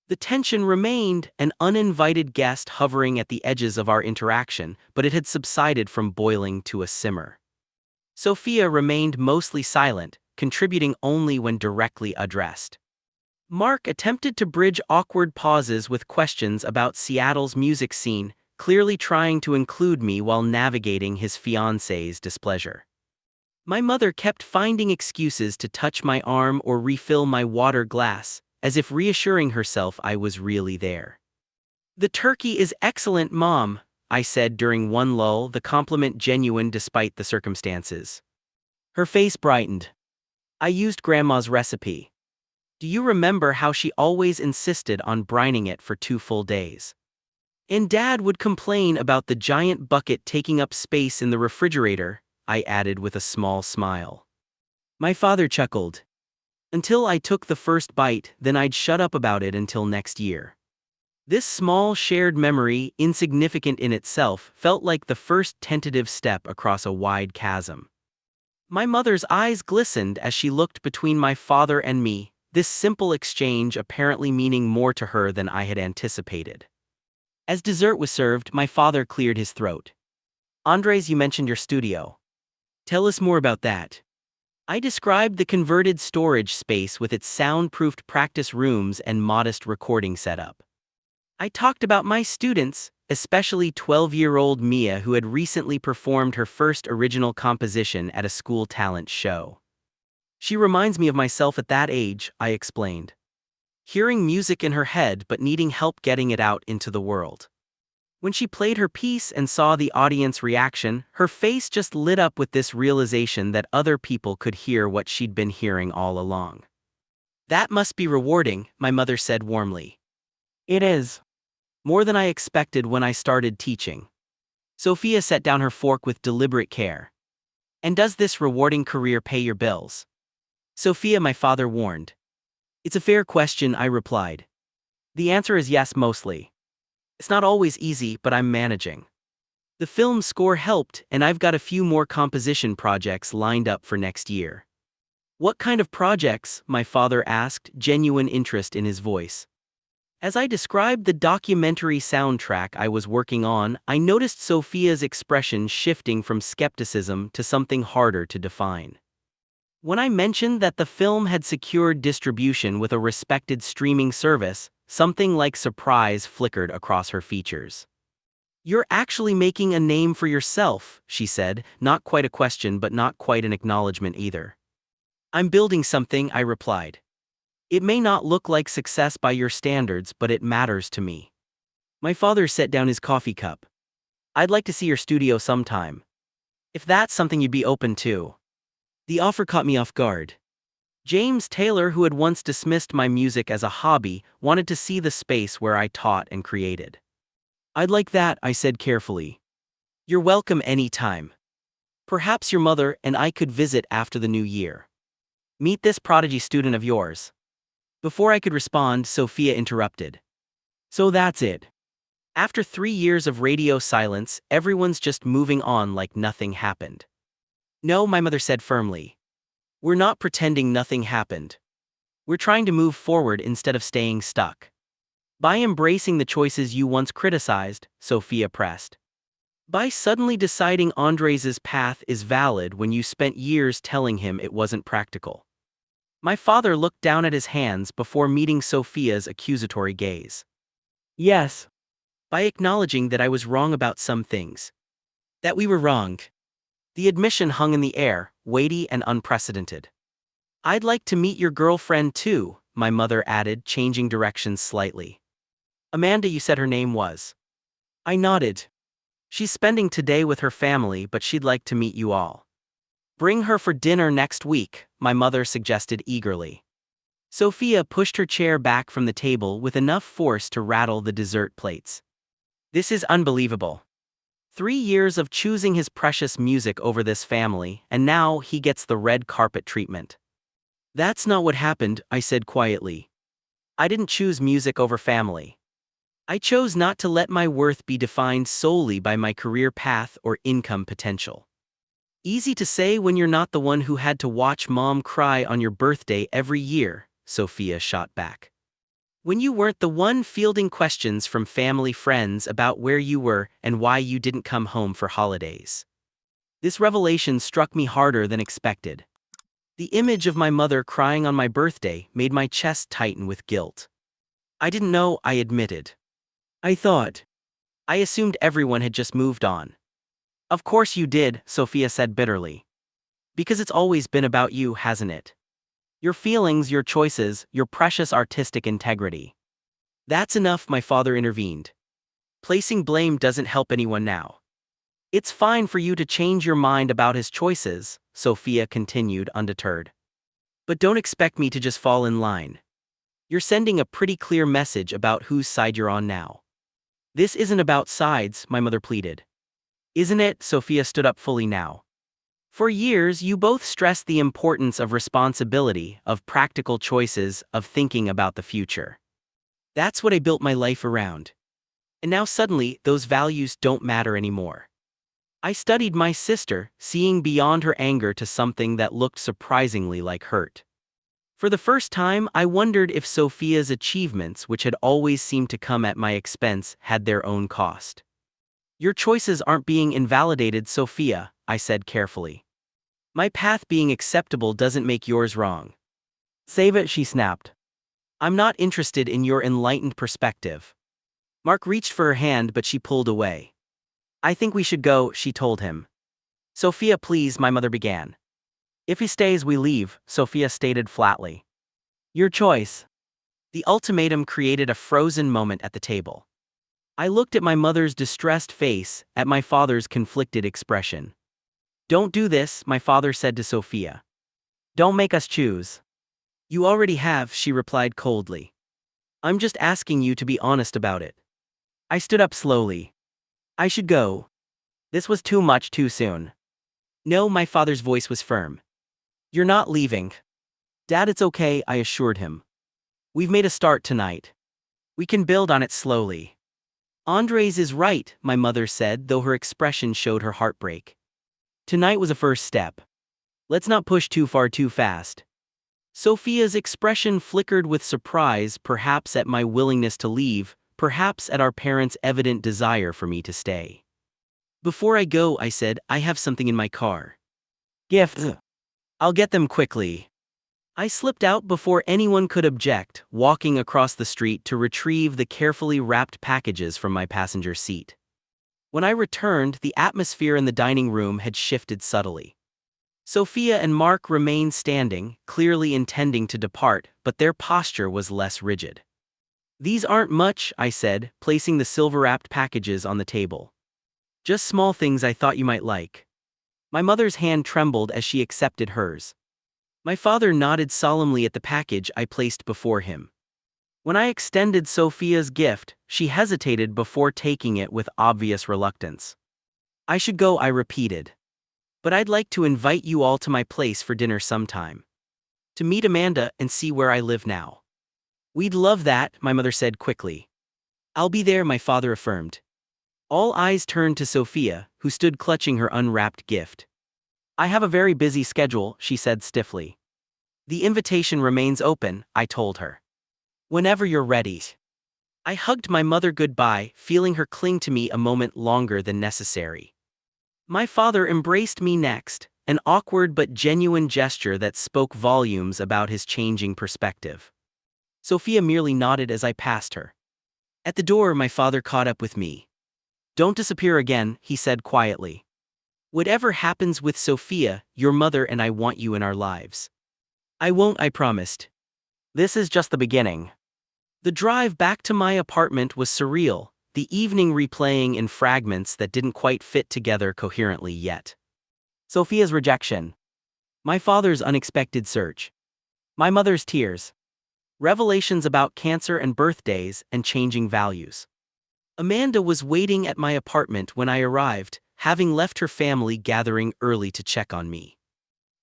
The tension remained, an uninvited guest hovering at the edges of our interaction, but it had subsided from boiling to a simmer. Sophia remained mostly silent, contributing only when directly addressed. Mark attempted to bridge awkward pauses with questions about Seattle's music scene, clearly trying to include me while navigating his fiancée's displeasure. My mother kept finding excuses to touch my arm or refill my water glass, as if reassuring herself I was really there. The turkey is excellent, Mom, I said during one lull, the compliment genuine despite the circumstances. Her face brightened. I used Grandma's recipe. Do you remember how she always insisted on brining it for 2 full days? And Dad would complain about the giant bucket taking up space in the refrigerator, I added with a small smile. My father chuckled. Until I took the first bite, then I'd shut up about it until next year. This small shared memory, insignificant in itself, felt like the first tentative step across a wide chasm. My mother's eyes glistened as she looked between my father and me, this simple exchange apparently meaning more to her than I had anticipated. As dessert was served, my father cleared his throat. Andres, you mentioned your studio. Tell us more about that. I described the converted storage space with its soundproofed practice rooms and modest recording setup. I talked about my students, especially 12-year-old Mia, who had recently performed her first original composition at a school talent show. She reminds me of myself at that age, I explained. Hearing music in her head but needing help getting it out into the world. When she played her piece and saw the audience reaction, her face just lit up with this realization that other people could hear what she'd been hearing all along. That must be rewarding, my mother said warmly. It is. More than I expected when I started teaching. Sophia set down her fork with deliberate care. And does this rewarding career pay your bills? Sophia, my father warned. It's a fair question, I replied. The answer is yes, mostly. It's not always easy, but I'm managing. The film score helped, and I've got a few more composition projects lined up for next year. What kind of projects? My father asked, genuine interest in his voice. As I described the documentary soundtrack I was working on, I noticed Sophia's expression shifting from skepticism to something harder to define. When I mentioned that the film had secured distribution with a respected streaming service, something like surprise flickered across her features. "You're actually making a name for yourself," she said, not quite a question but not quite an acknowledgement either. "I'm building something," I replied. "It may not look like success by your standards, but it matters to me." My father set down his coffee cup. "I'd like to see your studio sometime. If that's something you'd be open to." The offer caught me off guard. James Taylor, who had once dismissed my music as a hobby, wanted to see the space where I taught and created. "I'd like that," I said carefully. "You're welcome any time. Perhaps your mother and I could visit after the new year. Meet this prodigy student of yours." Before I could respond, Sophia interrupted. "So that's it. After 3 years of radio silence, everyone's just moving on like nothing happened." "No," my mother said firmly. "We're not pretending nothing happened. We're trying to move forward instead of staying stuck. By embracing the choices you once criticized," Sophia pressed. "By suddenly deciding Andres's path is valid when you spent years telling him it wasn't practical." My father looked down at his hands before meeting Sophia's accusatory gaze. "Yes. By acknowledging that I was wrong about some things. That we were wrong." The admission hung in the air, weighty and unprecedented. "I'd like to meet your girlfriend too," my mother added, changing directions slightly. "Amanda, you said her name was." I nodded. "She's spending today with her family, but she'd like to meet you all. Bring her for dinner next week," my mother suggested eagerly. Sophia pushed her chair back from the table with enough force to rattle the dessert plates. "This is unbelievable. 3 years of choosing his precious music over this family, and now he gets the red carpet treatment." "That's not what happened," I said quietly. "I didn't choose music over family. I chose not to let my worth be defined solely by my career path or income potential." "Easy to say when you're not the one who had to watch mom cry on your birthday every year," Sophia shot back. "When you weren't the one fielding questions from family friends about where you were and why you didn't come home for holidays." This revelation struck me harder than expected. The image of my mother crying on my birthday made my chest tighten with guilt. "I didn't know," I admitted. I assumed everyone had just moved on." "Of course you did," Sophia said bitterly. "Because it's always been about you, hasn't it? Your feelings, your choices, your precious artistic integrity." "That's enough," my father intervened. "Placing blame doesn't help anyone now." "It's fine for you to change your mind about his choices," Sophia continued, undeterred. "But don't expect me to just fall in line. You're sending a pretty clear message about whose side you're on now." "This isn't about sides," my mother pleaded. "Isn't it?" Sophia stood up fully now. "For years you both stressed the importance of responsibility, of practical choices, of thinking about the future. That's what I built my life around. And now suddenly, those values don't matter anymore." I studied my sister, seeing beyond her anger to something that looked surprisingly like hurt. For the first time, I wondered if Sophia's achievements, which had always seemed to come at my expense, had their own cost. "Your choices aren't being invalidated, Sophia," I said carefully. "My path being acceptable doesn't make yours wrong." "Save it," she snapped. "I'm not interested in your enlightened perspective." Mark reached for her hand, but she pulled away. "I think we should go," she told him. "Sophia, please," my mother began. "If he stays, we leave," Sophia stated flatly. "Your choice." The ultimatum created a frozen moment at the table. I looked at my mother's distressed face, at my father's conflicted expression. "Don't do this," my father said to Sophia. "Don't make us choose." "You already have," she replied coldly. "I'm just asking you to be honest about it." I stood up slowly. "I should go." This was too much too soon. "No," my father's voice was firm. "You're not leaving." "Dad, it's okay," I assured him. We've made a start tonight. We can build on it slowly. Andres is right, my mother said, though her expression showed her heartbreak. Tonight was a first step. Let's not push too far too fast. Sophia's expression flickered with surprise, perhaps at my willingness to leave, perhaps at our parents' evident desire for me to stay. Before I go, I said, I have something in my car. Gifts. I'll get them quickly. I slipped out before anyone could object, walking across the street to retrieve the carefully wrapped packages from my passenger seat. When I returned, the atmosphere in the dining room had shifted subtly. Sophia and Mark remained standing, clearly intending to depart, but their posture was less rigid. These aren't much, I said, placing the silver-wrapped packages on the table. Just small things I thought you might like. My mother's hand trembled as she accepted hers. My father nodded solemnly at the package I placed before him. When I extended Sophia's gift, she hesitated before taking it with obvious reluctance. I should go, I repeated. But I'd like to invite you all to my place for dinner sometime. To meet Amanda and see where I live now. We'd love that, my mother said quickly. I'll be there, my father affirmed. All eyes turned to Sophia, who stood clutching her unwrapped gift. I have a very busy schedule, she said stiffly. The invitation remains open, I told her. Whenever you're ready. I hugged my mother goodbye, feeling her cling to me a moment longer than necessary. My father embraced me next, an awkward but genuine gesture that spoke volumes about his changing perspective. Sophia merely nodded as I passed her. At the door, my father caught up with me. Don't disappear again, he said quietly. Whatever happens with Sophia, your mother and I want you in our lives. I won't, I promised. This is just the beginning. The drive back to my apartment was surreal, the evening replaying in fragments that didn't quite fit together coherently yet. Sophia's rejection. My father's unexpected search. My mother's tears. Revelations about cancer and birthdays and changing values. Amanda was waiting at my apartment when I arrived, having left her family gathering early to check on me.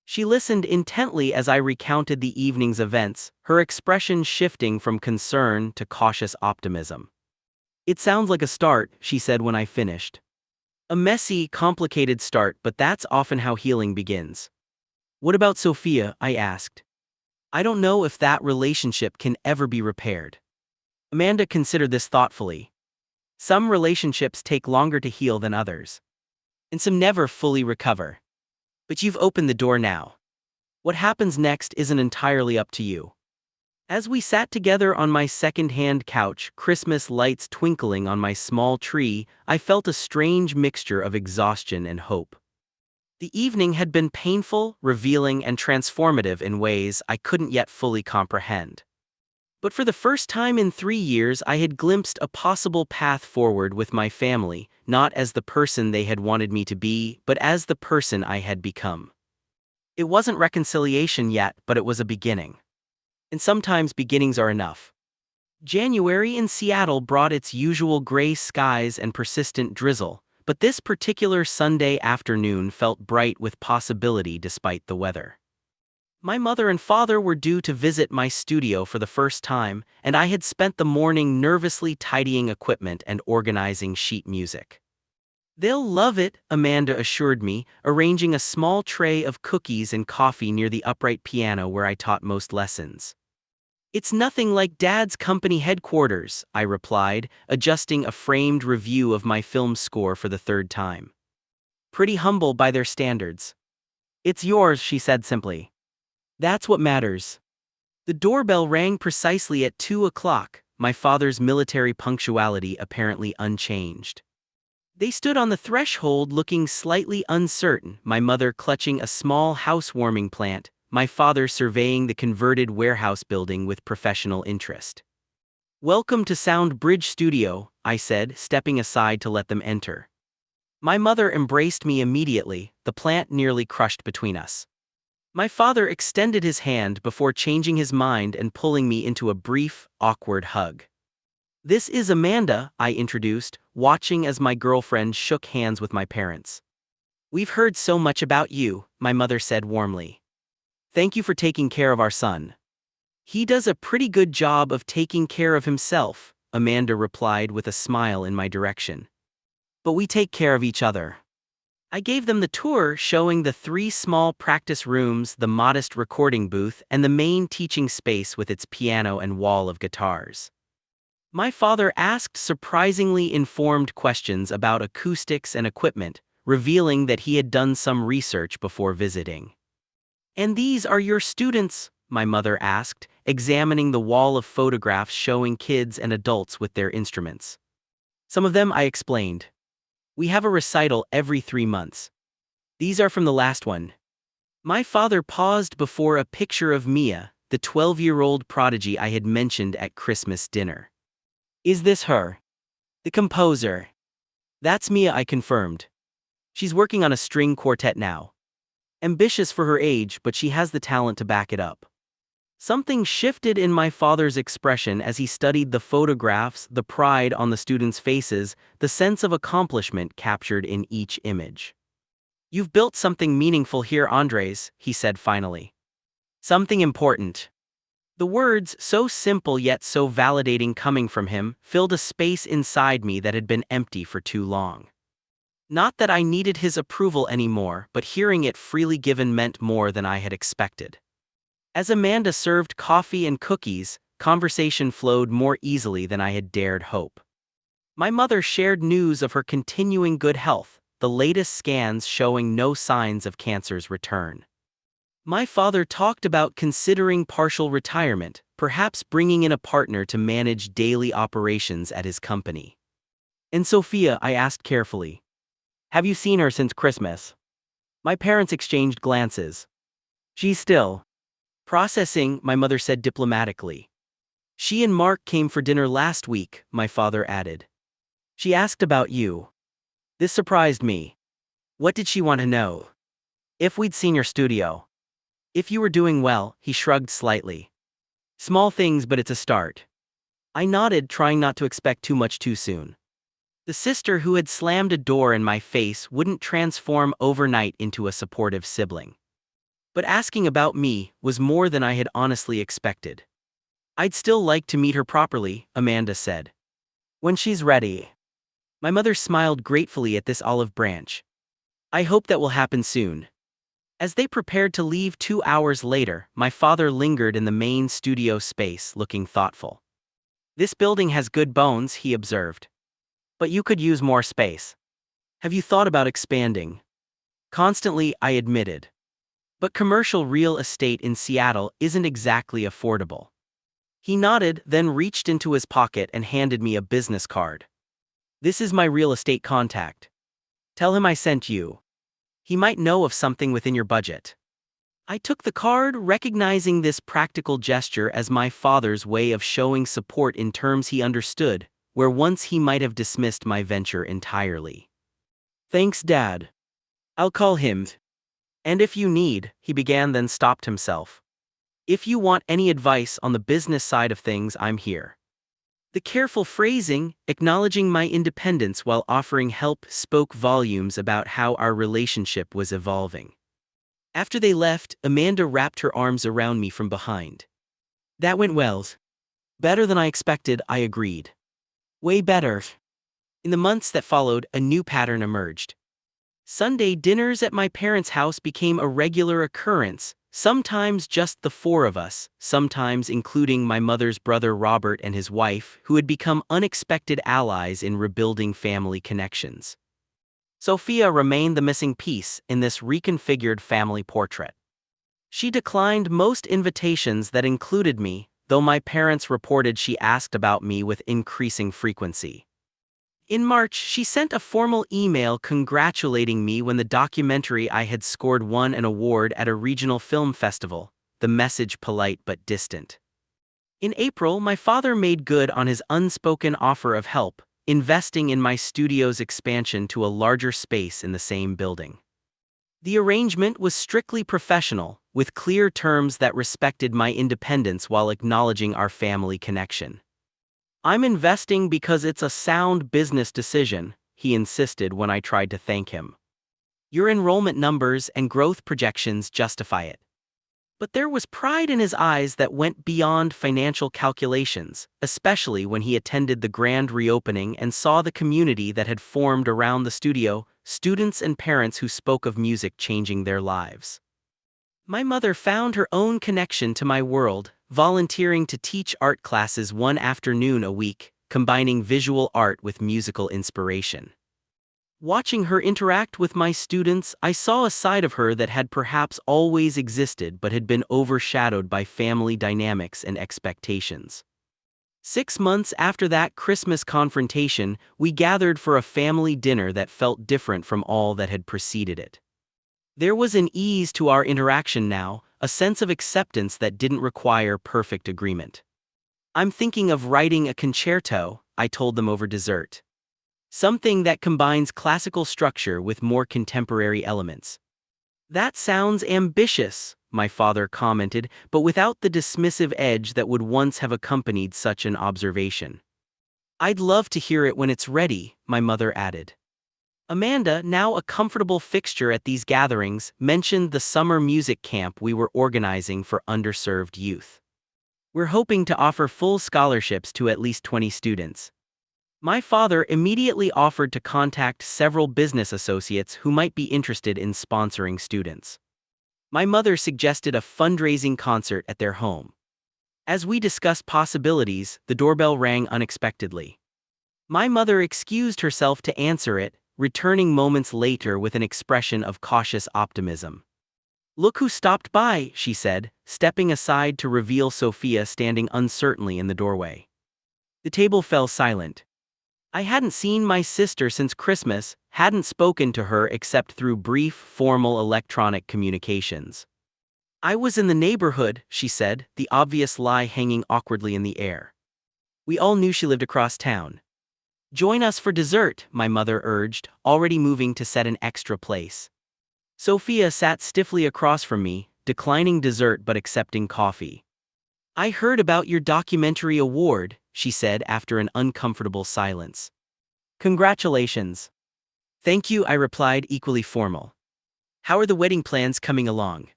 She listened intently as I recounted the evening's events, her expression shifting from concern to cautious optimism. It sounds like a start, she said when I finished. A messy, complicated start, but that's often how healing begins. What about Sophia? I asked. I don't know if that relationship can ever be repaired. Amanda considered this thoughtfully. Some relationships take longer to heal than others. And some never fully recover. But you've opened the door now. What happens next isn't entirely up to you. As we sat together on my second-hand couch, Christmas lights twinkling on my small tree, I felt a strange mixture of exhaustion and hope. The evening had been painful, revealing, and transformative in ways I couldn't yet fully comprehend. But for the first time in 3 years, I had glimpsed a possible path forward with my family, not as the person they had wanted me to be, but as the person I had become. It wasn't reconciliation yet, but it was a beginning. And sometimes beginnings are enough. January in Seattle brought its usual gray skies and persistent drizzle, but this particular Sunday afternoon felt bright with possibility despite the weather. My mother and father were due to visit my studio for the first time, and I had spent the morning nervously tidying equipment and organizing sheet music. They'll love it, Amanda assured me, arranging a small tray of cookies and coffee near the upright piano where I taught most lessons. It's nothing like Dad's company headquarters, I replied, adjusting a framed review of my film score for the third time. Pretty humble by their standards. It's yours, she said simply. That's what matters. The doorbell rang precisely at 2 o'clock, my father's military punctuality apparently unchanged. They stood on the threshold looking slightly uncertain, my mother clutching a small housewarming plant, my father surveying the converted warehouse building with professional interest. Welcome to Sound Bridge Studio, I said, stepping aside to let them enter. My mother embraced me immediately, the plant nearly crushed between us. My father extended his hand before changing his mind and pulling me into a brief, awkward hug. This is Amanda, I introduced, watching as my girlfriend shook hands with my parents. We've heard so much about you, my mother said warmly. Thank you for taking care of our son. He does a pretty good job of taking care of himself, Amanda replied with a smile in my direction. But we take care of each other. I gave them the tour, showing the 3 small practice rooms, the modest recording booth, and the main teaching space with its piano and wall of guitars. My father asked surprisingly informed questions about acoustics and equipment, revealing that he had done some research before visiting. "And these are your students?" my mother asked, examining the wall of photographs showing kids and adults with their instruments. "Some of them," I explained. "We have a recital every 3 months. These are from the last one." My father paused before a picture of Mia, the 12-year-old prodigy I had mentioned at Christmas dinner. "Is this her?" "The composer." "That's Mia," I confirmed. "She's working on a string quartet now. Ambitious for her age, but she has the talent to back it up." Something shifted in my father's expression as he studied the photographs, the pride on the students' faces, the sense of accomplishment captured in each image. "You've built something meaningful here, Andres," he said finally. "Something important." The words, so simple yet so validating coming from him, filled a space inside me that had been empty for too long. Not that I needed his approval anymore, but hearing it freely given meant more than I had expected. As Amanda served coffee and cookies, conversation flowed more easily than I had dared hope. My mother shared news of her continuing good health, the latest scans showing no signs of cancer's return. My father talked about considering partial retirement, perhaps bringing in a partner to manage daily operations at his company. "And Sophia?" I asked carefully. "Have you seen her since Christmas?" My parents exchanged glances. "She's still processing," my mother said diplomatically. "She and Mark came for dinner last week," my father added. "She asked about you." This surprised me. "What did she want to know?" "If we'd seen your studio." "If you were doing well," he shrugged slightly. "Small things, but it's a start." I nodded, trying not to expect too much too soon. The sister who had slammed a door in my face wouldn't transform overnight into a supportive sibling. But asking about me was more than I had honestly expected. "I'd still like to meet her properly," Amanda said. "When she's ready." My mother smiled gratefully at this olive branch. "I hope that will happen soon." As they prepared to leave 2 hours later, my father lingered in the main studio space, looking thoughtful. "This building has good bones," he observed. "But you could use more space. Have you thought about expanding?" "Constantly," I admitted. "But commercial real estate in Seattle isn't exactly affordable." He nodded, then reached into his pocket and handed me a business card. "This is my real estate contact. Tell him I sent you. He might know of something within your budget." I took the card, recognizing this practical gesture as my father's way of showing support in terms he understood, where once he might have dismissed my venture entirely. "Thanks, Dad. I'll call him. And if you need," he began, then stopped himself. "If you want any advice on the business side of things, I'm here." The careful phrasing, acknowledging my independence while offering help, spoke volumes about how our relationship was evolving. After they left, Amanda wrapped her arms around me from behind. "That went well." "Better than I expected," I agreed. "Way better." In the months that followed, a new pattern emerged. Sunday dinners at my parents' house became a regular occurrence, sometimes just the 4 of us, sometimes including my mother's brother Robert and his wife, who had become unexpected allies in rebuilding family connections. Sophia remained the missing piece in this reconfigured family portrait. She declined most invitations that included me, though my parents reported she asked about me with increasing frequency. In March, she sent a formal email congratulating me when the documentary I had scored won an award at a regional film festival, the message polite but distant. In April, my father made good on his unspoken offer of help, investing in my studio's expansion to a larger space in the same building. The arrangement was strictly professional, with clear terms that respected my independence while acknowledging our family connection. "I'm investing because it's a sound business decision," he insisted when I tried to thank him. "Your enrollment numbers and growth projections justify it." But there was pride in his eyes that went beyond financial calculations, especially when he attended the grand reopening and saw the community that had formed around the studio, students and parents who spoke of music changing their lives. My mother found her own connection to my world, volunteering to teach art classes one afternoon a week, combining visual art with musical inspiration. Watching her interact with my students, I saw a side of her that had perhaps always existed but had been overshadowed by family dynamics and expectations. 6 months after that Christmas confrontation, we gathered for a family dinner that felt different from all that had preceded it. There was an ease to our interaction now, a sense of acceptance that didn't require perfect agreement. "I'm thinking of writing a concerto," I told them over dessert. "Something that combines classical structure with more contemporary elements." "That sounds ambitious," my father commented, but without the dismissive edge that would once have accompanied such an observation. "I'd love to hear it when it's ready," my mother added. Amanda, now a comfortable fixture at these gatherings, mentioned the summer music camp we were organizing for underserved youth. "We're hoping to offer full scholarships to at least 20 students." My father immediately offered to contact several business associates who might be interested in sponsoring students. My mother suggested a fundraising concert at their home. As we discussed possibilities, the doorbell rang unexpectedly. My mother excused herself to answer it, returning moments later with an expression of cautious optimism. "Look who stopped by," she said, stepping aside to reveal Sophia standing uncertainly in the doorway. The table fell silent. I hadn't seen my sister since Christmas, hadn't spoken to her except through brief, formal electronic communications. "I was in the neighborhood," she said, the obvious lie hanging awkwardly in the air. We all knew she lived across town. "Join us for dessert," my mother urged, already moving to set an extra place. Sophia sat stiffly across from me, declining dessert but accepting coffee. "I heard about your documentary award," she said after an uncomfortable silence. "Congratulations." "Thank you," I replied, equally formal. "How are the wedding plans coming along?"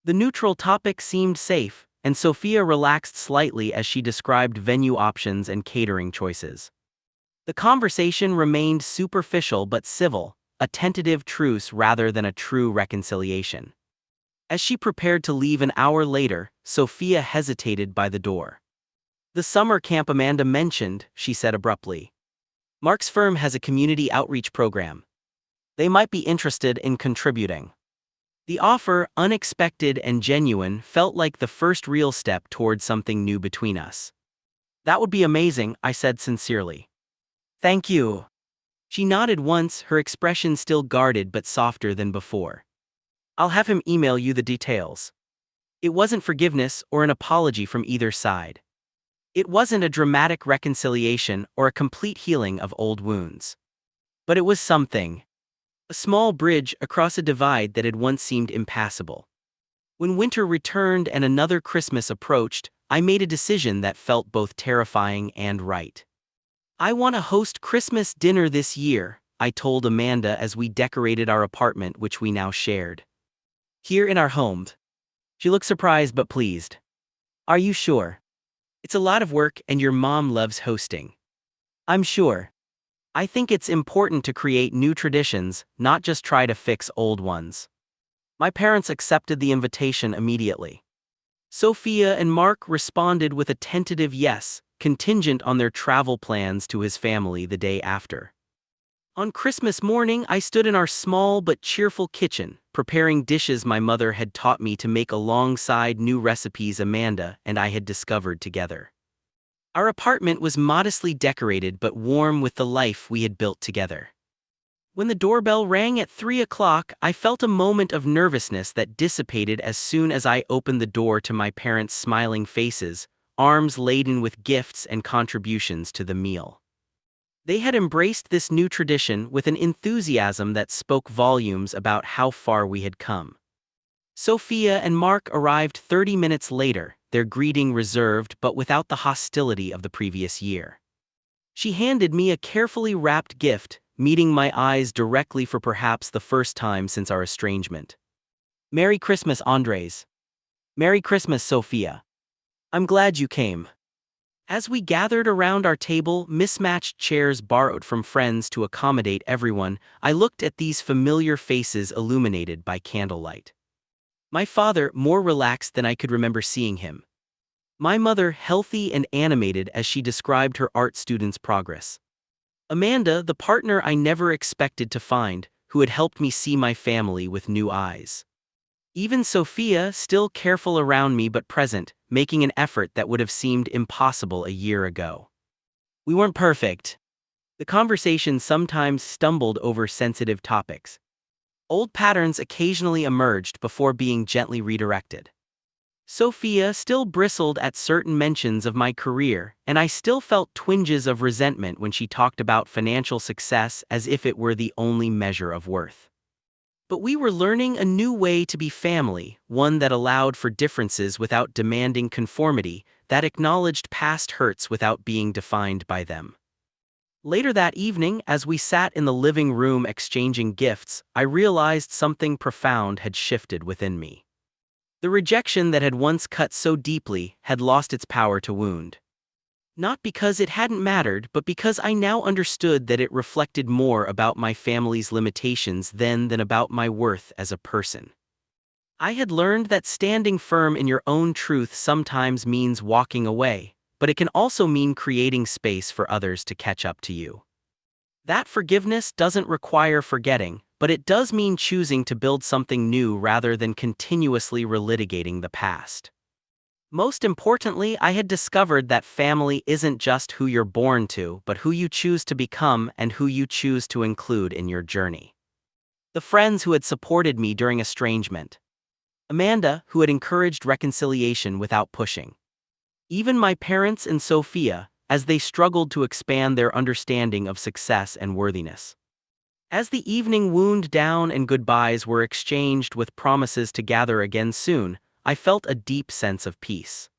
The neutral topic seemed safe, and Sophia relaxed slightly as she described venue options and catering choices. The conversation remained superficial but civil, a tentative truce rather than a true reconciliation. As she prepared to leave an hour later, Sophia hesitated by the door. "The summer camp Amanda mentioned," she said abruptly. "Mark's firm has a community outreach program. They might be interested in contributing." The offer, unexpected and genuine, felt like the first real step toward something new between us. "That would be amazing," I said sincerely. "Thank you." She nodded once, her expression still guarded but softer than before. "I'll have him email you the details." It wasn't forgiveness or an apology from either side. It wasn't a dramatic reconciliation or a complete healing of old wounds. But it was something. A small bridge across a divide that had once seemed impassable. When winter returned and another Christmas approached, I made a decision that felt both terrifying and right. "I want to host Christmas dinner this year," I told Amanda as we decorated our apartment, which we now shared. "Here in our home." She looked surprised but pleased. "Are you sure? It's a lot of work and your mom loves hosting." "I'm sure. I think it's important to create new traditions, not just try to fix old ones." My parents accepted the invitation immediately. Sophia and Mark responded with a tentative yes, contingent on their travel plans to his family the day after. On Christmas morning, I stood in our small but cheerful kitchen, preparing dishes my mother had taught me to make alongside new recipes Amanda and I had discovered together. Our apartment was modestly decorated but warm with the life we had built together. When the doorbell rang at 3 o'clock, I felt a moment of nervousness that dissipated as soon as I opened the door to my parents' smiling faces, arms laden with gifts and contributions to the meal. They had embraced this new tradition with an enthusiasm that spoke volumes about how far we had come. Sophia and Mark arrived 30 minutes later, their greeting reserved but without the hostility of the previous year. She handed me a carefully wrapped gift, meeting my eyes directly for perhaps the first time since our estrangement. "Merry Christmas, Andres." Merry Christmas, Sophia. I'm glad you came. As we gathered around our table, mismatched chairs borrowed from friends to accommodate everyone, I looked at these familiar faces illuminated by candlelight. My father, more relaxed than I could remember seeing him. My mother, healthy and animated as she described her art student's progress. Amanda, the partner I never expected to find, who had helped me see my family with new eyes. Even Sophia, still careful around me but present, making an effort that would have seemed impossible a year ago. We weren't perfect. The conversation sometimes stumbled over sensitive topics. Old patterns occasionally emerged before being gently redirected. Sophia still bristled at certain mentions of my career, and I still felt twinges of resentment when she talked about financial success as if it were the only measure of worth. But we were learning a new way to be family, one that allowed for differences without demanding conformity, that acknowledged past hurts without being defined by them. Later that evening, as we sat in the living room exchanging gifts, I realized something profound had shifted within me. The rejection that had once cut so deeply had lost its power to wound. Not because it hadn't mattered, but because I now understood that it reflected more about my family's limitations than about my worth as a person. I had learned that standing firm in your own truth sometimes means walking away, but it can also mean creating space for others to catch up to you. That forgiveness doesn't require forgetting, but it does mean choosing to build something new rather than continuously relitigating the past. Most importantly, I had discovered that family isn't just who you're born to, but who you choose to become and who you choose to include in your journey. The friends who had supported me during estrangement. Amanda, who had encouraged reconciliation without pushing. Even my parents and Sophia, as they struggled to expand their understanding of success and worthiness. As the evening wound down and goodbyes were exchanged with promises to gather again soon, I felt a deep sense of peace.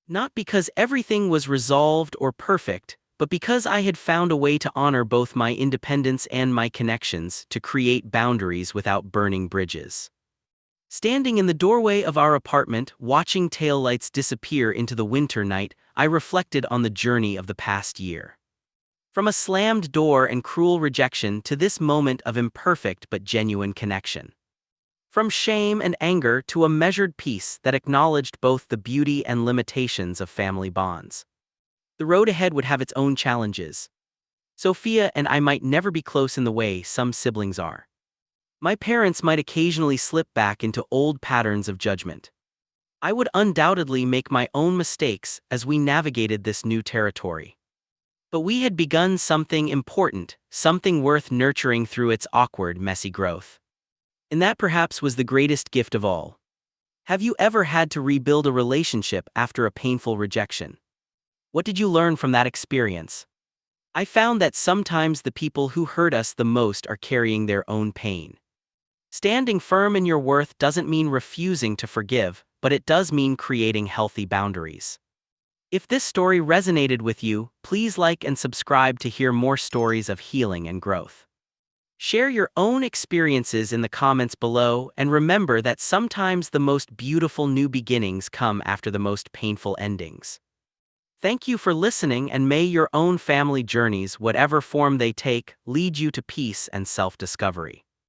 Not because everything was resolved or perfect, but because I had found a way to honor both my independence and my connections, to create boundaries without burning bridges. Standing in the doorway of our apartment, watching taillights disappear into the winter night, I reflected on the journey of the past year. From a slammed door and cruel rejection to this moment of imperfect but genuine connection. From shame and anger to a measured peace that acknowledged both the beauty and limitations of family bonds. The road ahead would have its own challenges. Sophia and I might never be close in the way some siblings are. My parents might occasionally slip back into old patterns of judgment. I would undoubtedly make my own mistakes as we navigated this new territory. But we had begun something important, something worth nurturing through its awkward, messy growth. And that perhaps was the greatest gift of all. Have you ever had to rebuild a relationship after a painful rejection? What did you learn from that experience? I found that sometimes the people who hurt us the most are carrying their own pain. Standing firm in your worth doesn't mean refusing to forgive, but it does mean creating healthy boundaries. If this story resonated with you, please like and subscribe to hear more stories of healing and growth. Share your own experiences in the comments below, and remember that sometimes the most beautiful new beginnings come after the most painful endings. Thank you for listening, and may your own family journeys, whatever form they take, lead you to peace and self-discovery.